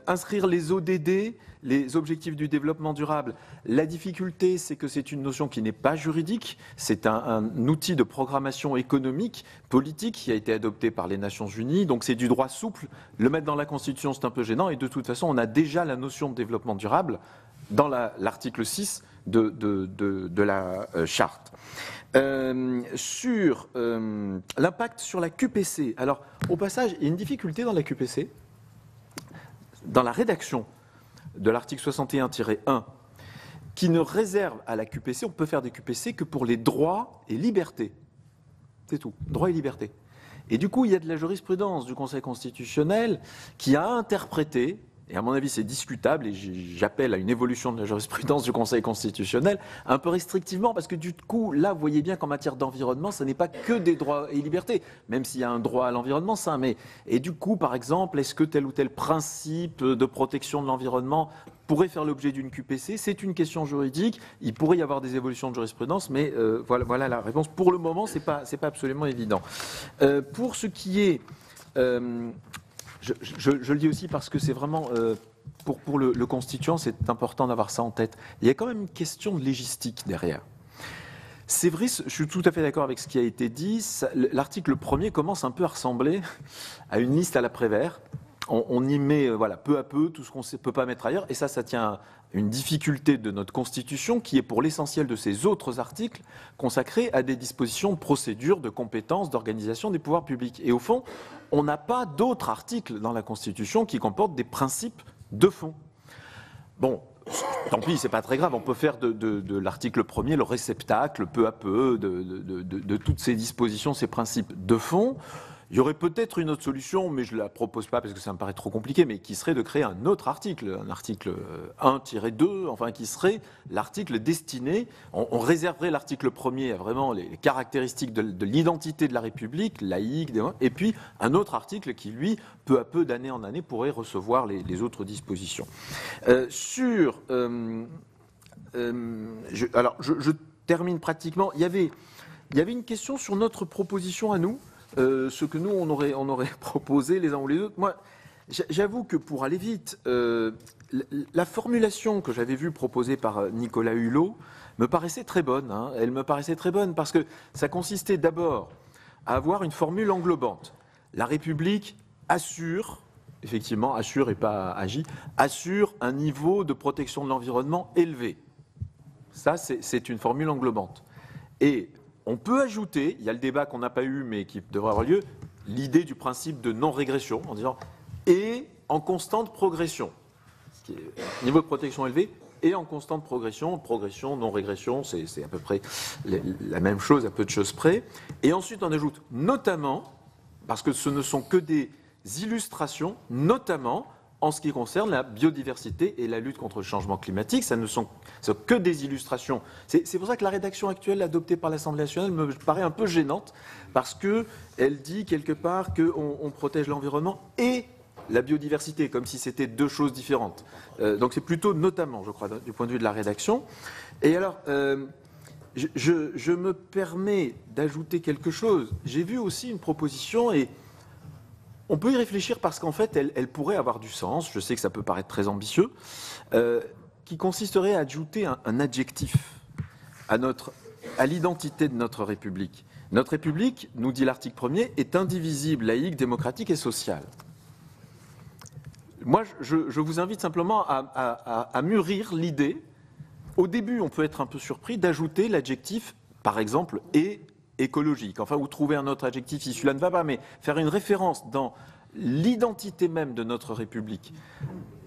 Inscrire les ODD, les objectifs du développement durable, la difficulté c'est que c'est une notion qui n'est pas juridique, c'est un outil de programmation économique, politique qui a été adopté par les Nations Unies, donc c'est du droit souple, le mettre dans la Constitution c'est un peu gênant et de toute façon on a déjà la notion de développement durable dans l'article 6 de la charte. Sur l'impact sur la QPC. Alors, au passage, il y a une difficulté dans la QPC, dans la rédaction de l'article 61-1, qui ne réserve à la QPC, on peut faire des QPC que pour les droits et libertés. C'est tout, droits et libertés. Et du coup, il y a de la jurisprudence du Conseil constitutionnel qui a interprété, et à mon avis c'est discutable, et j'appelle à une évolution de la jurisprudence du Conseil constitutionnel, un peu restrictivement, parce que du coup, là, vous voyez bien qu'en matière d'environnement, ce n'est pas que des droits et libertés, même s'il y a un droit à l'environnement, ça, mais... Et du coup, par exemple, est-ce que tel ou tel principe de protection de l'environnement pourrait faire l'objet d'une QPC? C'est une question juridique, il pourrait y avoir des évolutions de jurisprudence, mais voilà la réponse. Pour le moment, c'est pas absolument évident. Pour ce qui est... Je le dis aussi parce que c'est vraiment, pour le constituant, c'est important d'avoir ça en tête. Il y a quand même une question de légistique derrière. C'est vrai, je suis tout à fait d'accord avec ce qui a été dit. L'article 1er commence un peu à ressembler à une liste à la Prévert. On y met peu à peu tout ce qu'on ne peut pas mettre ailleurs. Et ça tient à une difficulté de notre Constitution qui est pour l'essentiel de ces autres articles consacrés à des dispositions de procédure, de compétences, d'organisation des pouvoirs publics. Et au fond, on n'a pas d'autres articles dans la Constitution qui comportent des principes de fond. Bon, tant pis, c'est pas très grave, on peut faire de l'article 1er le réceptacle, peu à peu, de toutes ces dispositions, ces principes de fond. Il y aurait peut-être une autre solution, mais je ne la propose pas parce que ça me paraît trop compliqué, mais qui serait de créer un autre article, un article 1-2, enfin qui serait l'article destiné, on réserverait l'article 1er à vraiment les caractéristiques de l'identité de la République, laïque, et puis un autre article qui, lui, peu à peu, d'année en année, pourrait recevoir les autres dispositions. Je termine pratiquement. Il y avait une question sur notre proposition à nous. Ce que nous, on aurait proposé les uns ou les autres. Moi, j'avoue que pour aller vite, la formulation que j'avais vue proposée par Nicolas Hulot me paraissait très bonne. Hein. Elle me paraissait très bonne parce que ça consistait d'abord à avoir une formule englobante. La République assure, effectivement, assure et pas agit, assure un niveau de protection de l'environnement élevé. Ça, c'est une formule englobante. Et on peut ajouter, il y a le débat qu'on n'a pas eu mais qui devrait avoir lieu, l'idée du principe de non-régression, en disant et en constante progression. Niveau de protection élevé et en constante progression, non-régression, c'est à peu près la même chose, à peu de choses près. Et ensuite on ajoute notamment, parce que ce ne sont que des illustrations, notamment en ce qui concerne la biodiversité et la lutte contre le changement climatique, ça ne sont que des illustrations. C'est pour ça que la rédaction actuelle adoptée par l'Assemblée nationale me paraît un peu gênante, parce qu'elle dit quelque part qu'on protège l'environnement et la biodiversité, comme si c'était deux choses différentes. Donc c'est plutôt notamment, je crois, du point de vue de la rédaction. Et alors, je me permets d'ajouter quelque chose. J'ai vu aussi une proposition et on peut y réfléchir parce qu'en fait, elle pourrait avoir du sens. Je sais que ça peut paraître très ambitieux, qui consisterait à ajouter un adjectif à l'identité de notre République. Notre République, nous dit l'article 1er, est indivisible, laïque, démocratique et sociale. Moi, je vous invite simplement à mûrir l'idée. Au début, on peut être un peu surpris d'ajouter l'adjectif, par exemple, et écologique, enfin, ou trouver un autre adjectif si celui-là ne va pas, mais faire une référence dans l'identité même de notre République,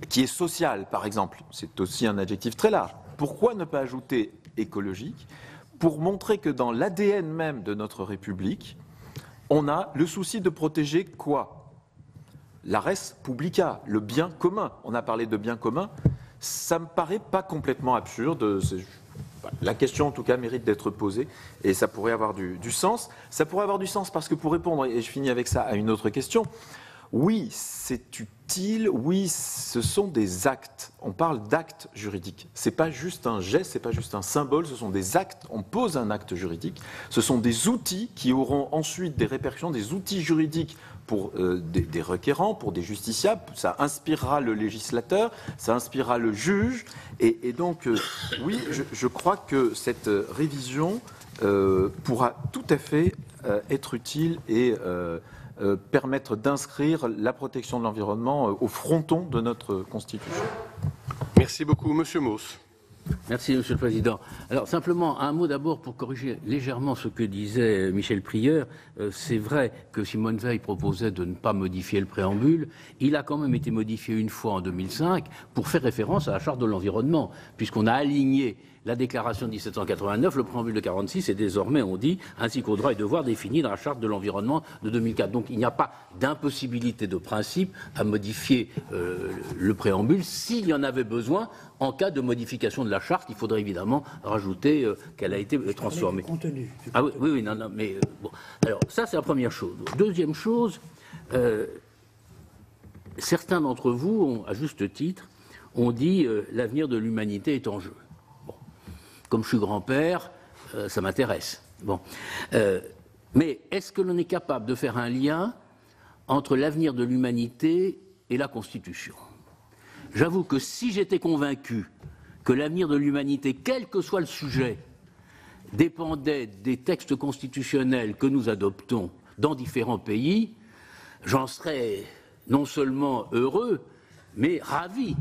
qui est sociale, par exemple, c'est aussi un adjectif très large. Pourquoi ne pas ajouter écologique? Pour montrer que dans l'ADN même de notre République, on a le souci de protéger quoi? La res publica, le bien commun. On a parlé de bien commun, ça me paraît pas complètement absurde. La question, en tout cas, mérite d'être posée et ça pourrait avoir du sens. Ça pourrait avoir du sens parce que pour répondre, et je finis avec ça, à une autre question, oui, c'est utile, oui, ce sont des actes. On parle d'actes juridiques. Ce n'est pas juste un geste, ce n'est pas juste un symbole, ce sont des actes. On pose un acte juridique. Ce sont des outils qui auront ensuite des répercussions, des outils juridiques pour des requérants, pour des justiciables. Ça inspirera le législateur, ça inspirera le juge. Et donc, oui, je crois que cette révision pourra tout à fait être utile et permettre d'inscrire la protection de l'environnement au fronton de notre Constitution. Merci beaucoup, Monsieur Mauss. Merci, Monsieur le Président. Alors, simplement, un mot d'abord pour corriger légèrement ce que disait Michel Prieur. C'est vrai que Simone Veil proposait de ne pas modifier le préambule. Il a quand même été modifié une fois en 2005 pour faire référence à la Charte de l'environnement, puisqu'on a aligné la déclaration de 1789, le préambule de 46, et désormais on dit ainsi qu'aux droits et devoirs définis dans la Charte de l'environnement de 2004. Donc il n'y a pas d'impossibilité de principe à modifier le préambule s'il y en avait besoin. En cas de modification de la Charte, il faudrait évidemment rajouter qu'elle a été transformée. Ah oui, non, mais bon. Alors ça c'est la première chose. Deuxième chose, certains d'entre vous ont, à juste titre, ont dit l'avenir de l'humanité est en jeu. Comme je suis grand-père, ça m'intéresse. Bon. Mais est-ce que l'on est capable de faire un lien entre l'avenir de l'humanité et la Constitution? J'avoue que si j'étais convaincu que l'avenir de l'humanité, quel que soit le sujet, dépendait des textes constitutionnels que nous adoptons dans différents pays, j'en serais non seulement heureux, mais ravi.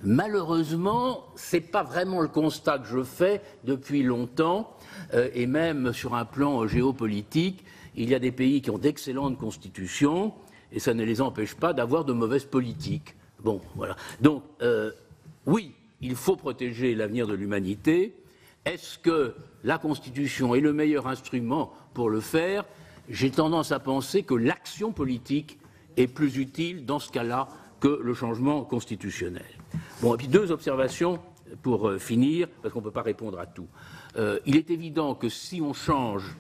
Malheureusement, ce n'est pas vraiment le constat que je fais depuis longtemps, et même sur un plan géopolitique, il y a des pays qui ont d'excellentes constitutions, et ça ne les empêche pas d'avoir de mauvaises politiques. Bon, voilà. Donc, oui, il faut protéger l'avenir de l'humanité. Est-ce que la Constitution est le meilleur instrument pour le faire? J'ai tendance à penser que l'action politique est plus utile dans ce cas-là que le changement constitutionnel. Bon, et puis 2 observations pour finir, parce qu'on ne peut pas répondre à tout. Il est évident que si on change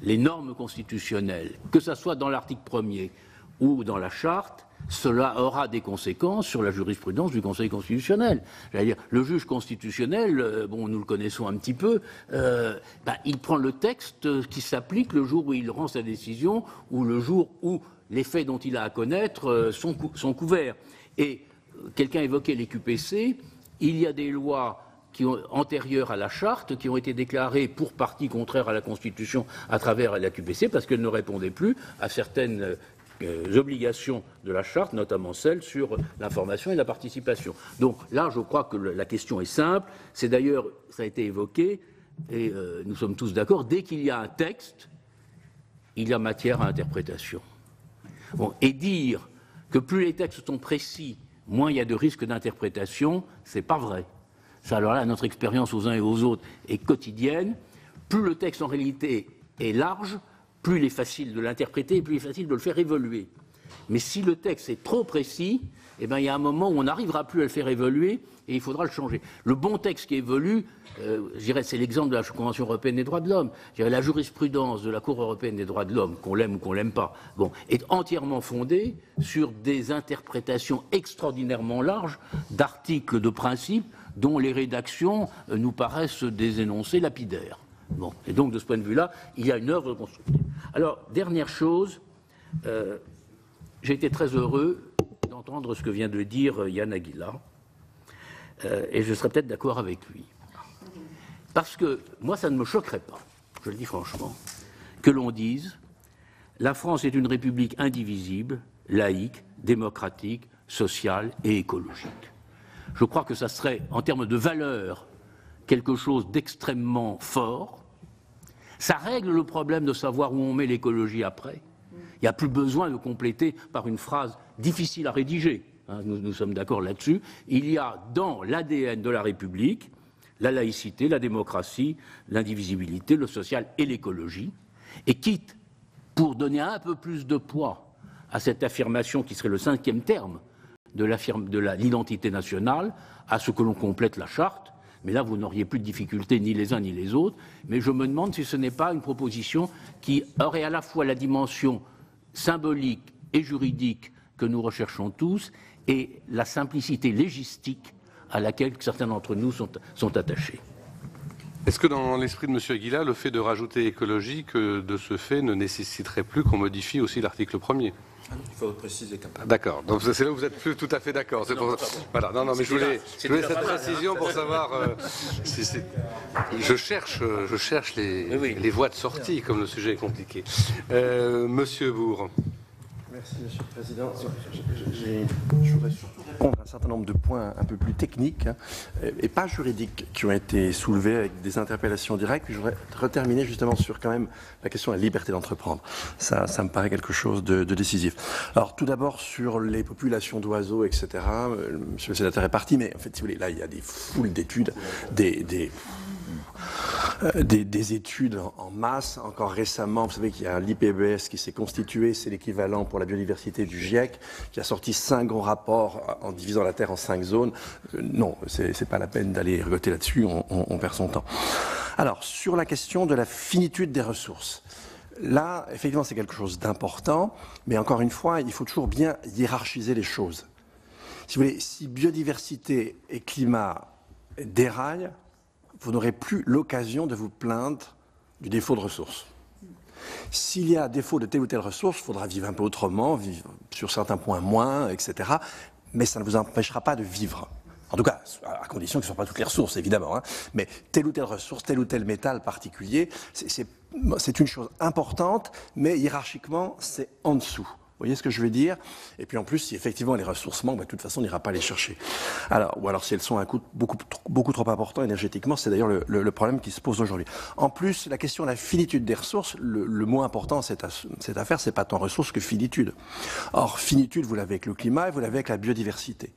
les normes constitutionnelles, que ce soit dans l'article 1er ou dans la Charte, cela aura des conséquences sur la jurisprudence du Conseil constitutionnel. J'allais dire, le juge constitutionnel, bon, nous le connaissons un petit peu, il prend le texte qui s'applique le jour où il rend sa décision ou le jour où les faits dont il a à connaître sont couverts. Et quelqu'un évoquait les QPC, il y a des lois antérieures à la Charte qui ont été déclarées pour partie contraires à la Constitution à travers la QPC parce qu'elles ne répondaient plus à certaines obligations de la Charte, notamment celles sur l'information et la participation. Donc là, je crois que la question est simple. C'est d'ailleurs, ça a été évoqué, et nous sommes tous d'accord, dès qu'il y a un texte, il y a matière à interprétation. Bon, et dire que plus les textes sont précis, moins il y a de risques d'interprétation, c'est pas vrai. Ça, alors là, notre expérience aux uns et aux autres est quotidienne. Plus le texte, en réalité, est large, plus il est facile de l'interpréter et plus il est facile de le faire évoluer. Mais si le texte est trop précis, eh bien, il y a un moment où on n'arrivera plus à le faire évoluer et il faudra le changer. Le bon texte qui évolue, je dirais, c'est l'exemple de la Convention européenne des droits de l'homme. Je dirais, la jurisprudence de la Cour européenne des droits de l'homme, qu'on l'aime ou qu'on l'aime pas, bon, est entièrement fondée sur des interprétations extraordinairement larges d'articles de principes dont les rédactions nous paraissent des énoncés lapidaires. Bon. Et donc, de ce point de vue-là, il y a une œuvre constructive. Alors, dernière chose, j'ai été très heureux d'entendre ce que vient de dire Yann Aguilar, et je serais peut-être d'accord avec lui. Parce que moi, ça ne me choquerait pas, je le dis franchement, que l'on dise la France est une république indivisible, laïque, démocratique, sociale et écologique. Je crois que ça serait, en termes de valeur, quelque chose d'extrêmement fort. Ça règle le problème de savoir où on met l'écologie après. Il n'y a plus besoin de compléter par une phrase difficile à rédiger. Hein, nous sommes d'accord là-dessus. Il y a dans l'ADN de la République la laïcité, la démocratie, l'indivisibilité, le social et l'écologie. Et quitte, pour donner un peu plus de poids à cette affirmation qui serait le 5e terme de l'identité nationale, à ce que l'on complète la charte, mais là vous n'auriez plus de difficultés ni les uns ni les autres, mais je me demande si ce n'est pas une proposition qui aurait à la fois la dimension symbolique et juridique que nous recherchons tous et la simplicité légistique à laquelle certains d'entre nous sont attachés. Est-ce que dans l'esprit de M. Aguilar, le fait de rajouter écologique, de ce fait, ne nécessiterait plus qu'on modifie aussi l'article 1er ? Il faut préciser quand même. D'accord, donc c'est là où vous êtes plus tout à fait d'accord. Voilà, non, mais je voulais cette précision pour savoir. Je cherche les voies de sortie, comme le sujet est compliqué. Monsieur Bourg. Merci, Monsieur le Président. Je voudrais surtout répondre à un certain nombre de points un peu plus techniques et pas juridiques qui ont été soulevés avec des interpellations directes. Je voudrais reterminer justement sur quand même la question de la liberté d'entreprendre. Ça me paraît quelque chose de décisif. Alors tout d'abord sur les populations d'oiseaux, etc. Monsieur le sénateur est parti, mais en fait, si vous voulez, là il y a des foules d'études, des études en masse. Encore récemment, vous savez qu'il y a l'IPBES qui s'est constitué, c'est l'équivalent pour la biodiversité du GIEC, qui a sorti 5 grands rapports en divisant la Terre en 5 zones. Non, c'est pas la peine d'aller rigoter là-dessus, on perd son temps. Alors, sur la question de la finitude des ressources, là, effectivement, c'est quelque chose d'important, mais encore une fois, il faut toujours bien hiérarchiser les choses. Si vous voulez, si biodiversité et climat déraillent, vous n'aurez plus l'occasion de vous plaindre du défaut de ressources. S'il y a défaut de telle ou telle ressource, il faudra vivre un peu autrement, vivre sur certains points moins, etc. Mais ça ne vous empêchera pas de vivre. En tout cas, à condition que ce ne soient pas toutes les ressources, évidemment. Hein. Mais telle ou telle ressource, tel ou tel métal particulier, c'est une chose importante, mais hiérarchiquement, c'est en dessous. Vous voyez ce que je veux dire? Et puis en plus, si effectivement les ressources manquent, de toute façon, on n'ira pas les chercher. Ou alors si elles sont à un coût beaucoup trop important énergétiquement, c'est d'ailleurs le problème qui se pose aujourd'hui. En plus, la question de la finitude des ressources, le mot important cette affaire, c'est pas tant ressources que finitude. Or, finitude, vous l'avez avec le climat et vous l'avez avec la biodiversité.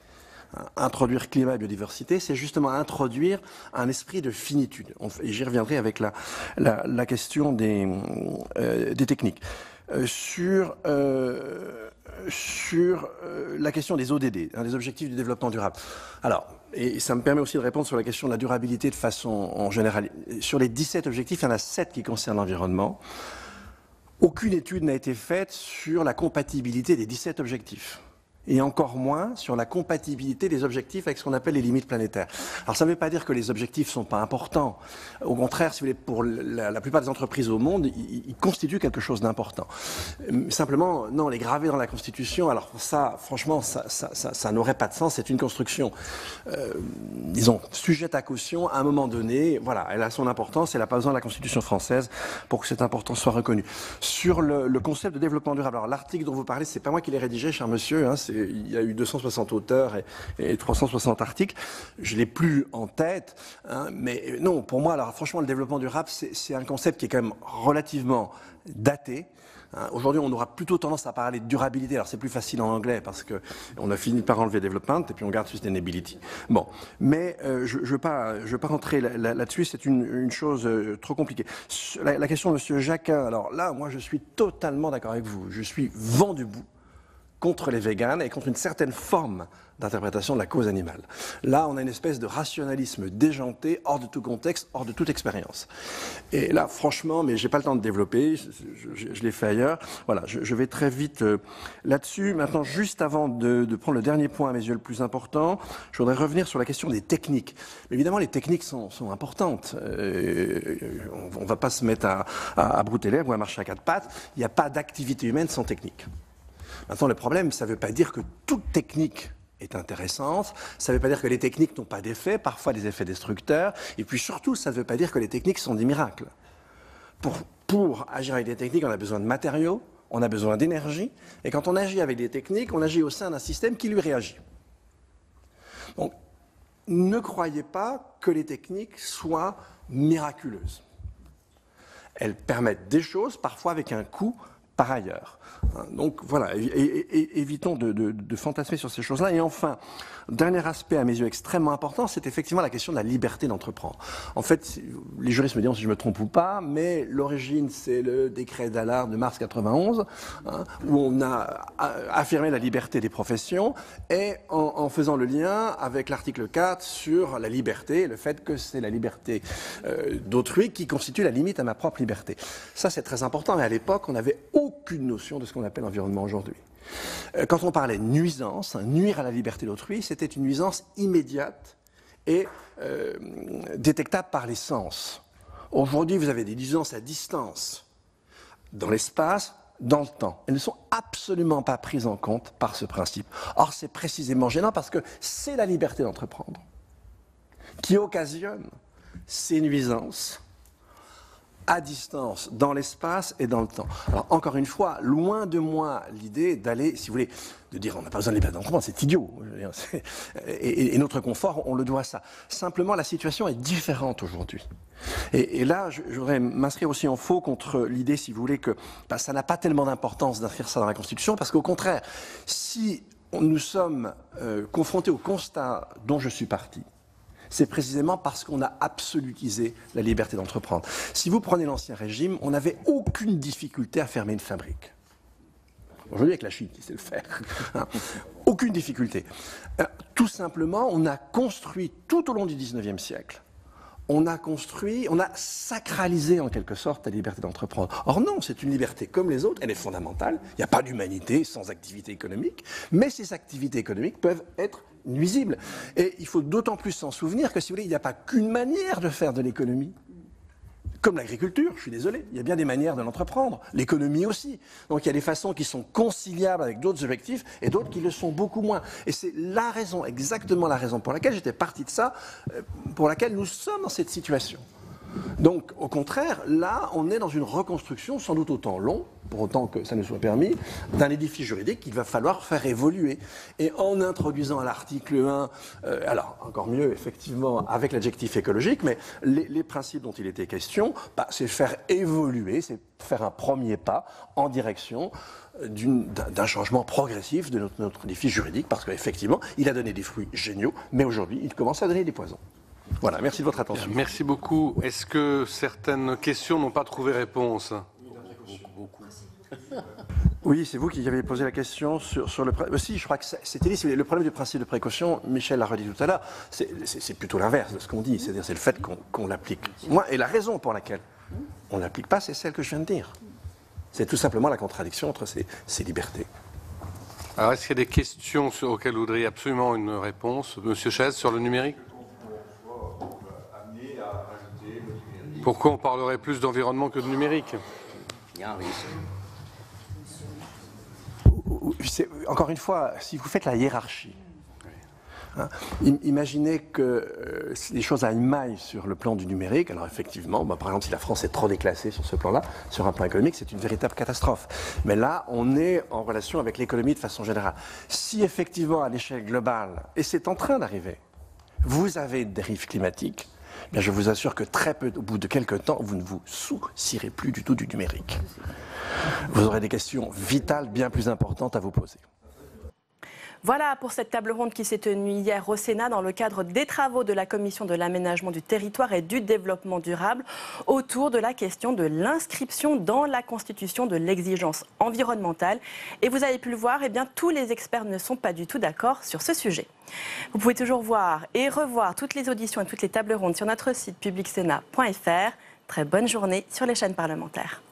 Introduire climat et biodiversité, c'est justement introduire un esprit de finitude. Et j'y reviendrai avec la question des techniques. Sur la question des ODD, des objectifs du développement durable. Alors, et ça me permet aussi de répondre sur la question de la durabilité de façon en général. Sur les 17 objectifs, il y en a 7 qui concernent l'environnement. Aucune étude n'a été faite sur la compatibilité des 17 objectifs. Et encore moins sur la compatibilité des objectifs avec ce qu'on appelle les limites planétaires. Alors ça ne veut pas dire que les objectifs ne sont pas importants. Au contraire, si vous voulez, pour la plupart des entreprises au monde, ils constituent quelque chose d'important. Simplement, non, les graver dans la Constitution, alors ça, franchement, ça n'aurait pas de sens. C'est une construction, disons, sujette à caution. À un moment donné, voilà, elle a son importance. Elle n'a pas besoin de la Constitution française pour que cette importance soit reconnue. Sur le concept de développement durable, alors l'article dont vous parlez, c'est pas moi qui l'ai rédigé, cher monsieur, il y a eu 260 auteurs et 360 articles. Je ne l'ai plus en tête, mais non, pour moi, alors franchement, le développement durable, c'est un concept qui est quand même relativement daté. Aujourd'hui, on aura plutôt tendance à parler de durabilité. Alors, c'est plus facile en anglais parce que on a fini par enlever development et puis on garde sustainability. Bon, mais je veux pas rentrer là-dessus. C'est une chose trop compliquée. La question de Monsieur Jacquin. Alors là, moi, je suis totalement d'accord avec vous. Je suis vent debout contre les véganes et contre une certaine forme d'interprétation de la cause animale. Là, on a une espèce de rationalisme déjanté, hors de tout contexte, hors de toute expérience. Et là, franchement, mais j'ai pas le temps de développer, je l'ai fait ailleurs. Voilà, je vais très vite là-dessus. Maintenant, juste avant de prendre le dernier point, à mes yeux, le plus important, je voudrais revenir sur la question des techniques. Mais évidemment, les techniques sont importantes. On va pas se mettre à brouter l'air ou à marcher à quatre pattes. Il n'y a pas d'activité humaine sans technique. Maintenant, le problème, ça ne veut pas dire que toute technique est intéressante, ça ne veut pas dire que les techniques n'ont pas d'effets, parfois des effets destructeurs, et puis surtout, ça ne veut pas dire que les techniques sont des miracles. Pour agir avec des techniques, on a besoin de matériaux, on a besoin d'énergie, et quand on agit avec des techniques, on agit au sein d'un système qui lui réagit. Donc, ne croyez pas que les techniques soient miraculeuses. Elles permettent des choses, parfois avec un coût par ailleurs. Donc voilà, évitons de fantasmer sur ces choses-là. Et enfin, dernier aspect à mes yeux extrêmement important, c'est effectivement la question de la liberté d'entreprendre. En fait, les juristes me diront si je me trompe ou pas, mais l'origine, c'est le décret d'Allard de mars 91, où on a affirmé la liberté des professions, et en faisant le lien avec l'article 4 sur la liberté, le fait que c'est la liberté d'autrui qui constitue la limite à ma propre liberté. Ça, c'est très important, mais à l'époque, on n'avait aucune notion de ce qu'on appelle l'environnement aujourd'hui. Quand on parlait de nuisance, nuire à la liberté d'autrui, c'était une nuisance immédiate et détectable par les sens. Aujourd'hui, vous avez des nuisances à distance, dans l'espace, dans le temps. Elles ne sont absolument pas prises en compte par ce principe. Or, c'est précisément gênant parce que c'est la liberté d'entreprendre qui occasionne ces nuisances à distance, dans l'espace et dans le temps. Alors, encore une fois, loin de moi l'idée d'aller, si vous voulez, de dire on n'a pas besoin de liberté d'entreprendre, c'est idiot. Et notre confort, on le doit à ça. Simplement, la situation est différente aujourd'hui. Et là, je voudrais m'inscrire aussi en faux contre l'idée, si vous voulez, que ça n'a pas tellement d'importance d'inscrire ça dans la Constitution, parce qu'au contraire, si nous sommes confrontés au constat dont je suis parti, c'est précisément parce qu'on a absolutisé la liberté d'entreprendre. Si vous prenez l'Ancien Régime, on n'avait aucune difficulté à fermer une fabrique. Aujourd'hui, avec la Chine, qui sait le faire. Aucune difficulté. Tout simplement, on a construit tout au long du XIXe siècle, on a sacralisé en quelque sorte la liberté d'entreprendre. Or non, c'est une liberté comme les autres, elle est fondamentale. Il n'y a pas d'humanité sans activité économique, mais ces activités économiques peuvent être nuisibles. Et il faut d'autant plus s'en souvenir que, si vous voulez, il n'y a pas qu'une manière de faire de l'économie. Comme l'agriculture, je suis désolé, il y a bien des manières de l'entreprendre, l'économie aussi. Donc il y a des façons qui sont conciliables avec d'autres objectifs et d'autres qui le sont beaucoup moins. Et c'est la raison, exactement la raison pour laquelle j'étais parti de ça, pour laquelle nous sommes dans cette situation. Donc, au contraire, là, on est dans une reconstruction sans doute autant long, pour autant que ça ne soit permis, d'un édifice juridique qu'il va falloir faire évoluer. Et en introduisant à l'article 1, alors encore mieux, effectivement, avec l'adjectif écologique, mais les principes dont il était question, c'est faire évoluer, c'est faire un premier pas en direction d'un changement progressif de notre édifice juridique, parce qu'effectivement, il a donné des fruits géniaux, mais aujourd'hui, il commence à donner des poisons. Voilà, merci de votre attention. Merci beaucoup. Est-ce que certaines questions n'ont pas trouvé réponse? Oui, c'est vous qui avez posé la question sur le... Si, je crois que c'était dit, le problème du principe de précaution, Michel l'a redit tout à l'heure, c'est plutôt l'inverse de ce qu'on dit, c'est-à-dire c'est le fait qu'on l'applique. Et la raison pour laquelle on ne l'applique pas, c'est celle que je viens de dire. C'est tout simplement la contradiction entre ces libertés. Alors, est-ce qu'il y a des questions auxquelles vous voudriez absolument une réponse? Monsieur Chaise, sur le numérique? Pourquoi on parlerait plus d'environnement que de numérique? Il y a un risque. Encore une fois, si vous faites la hiérarchie, imaginez que les choses aillent mal sur le plan du numérique. Alors effectivement, par exemple, si la France est trop déclassée sur ce plan-là, sur un plan économique, c'est une véritable catastrophe. Mais là, on est en relation avec l'économie de façon générale. Si effectivement, à l'échelle globale, et c'est en train d'arriver, vous avez une dérive climatique, bien, je vous assure que très peu, au bout de quelques temps, vous ne vous soucierez plus du tout du numérique. Vous aurez des questions vitales bien plus importantes à vous poser. Voilà pour cette table ronde qui s'est tenue hier au Sénat dans le cadre des travaux de la Commission de l'aménagement du territoire et du développement durable autour de la question de l'inscription dans la Constitution de l'exigence environnementale. Et vous avez pu le voir, eh bien, tous les experts ne sont pas du tout d'accord sur ce sujet. Vous pouvez toujours voir et revoir toutes les auditions et toutes les tables rondes sur notre site publicsénat.fr. Très bonne journée sur les chaînes parlementaires.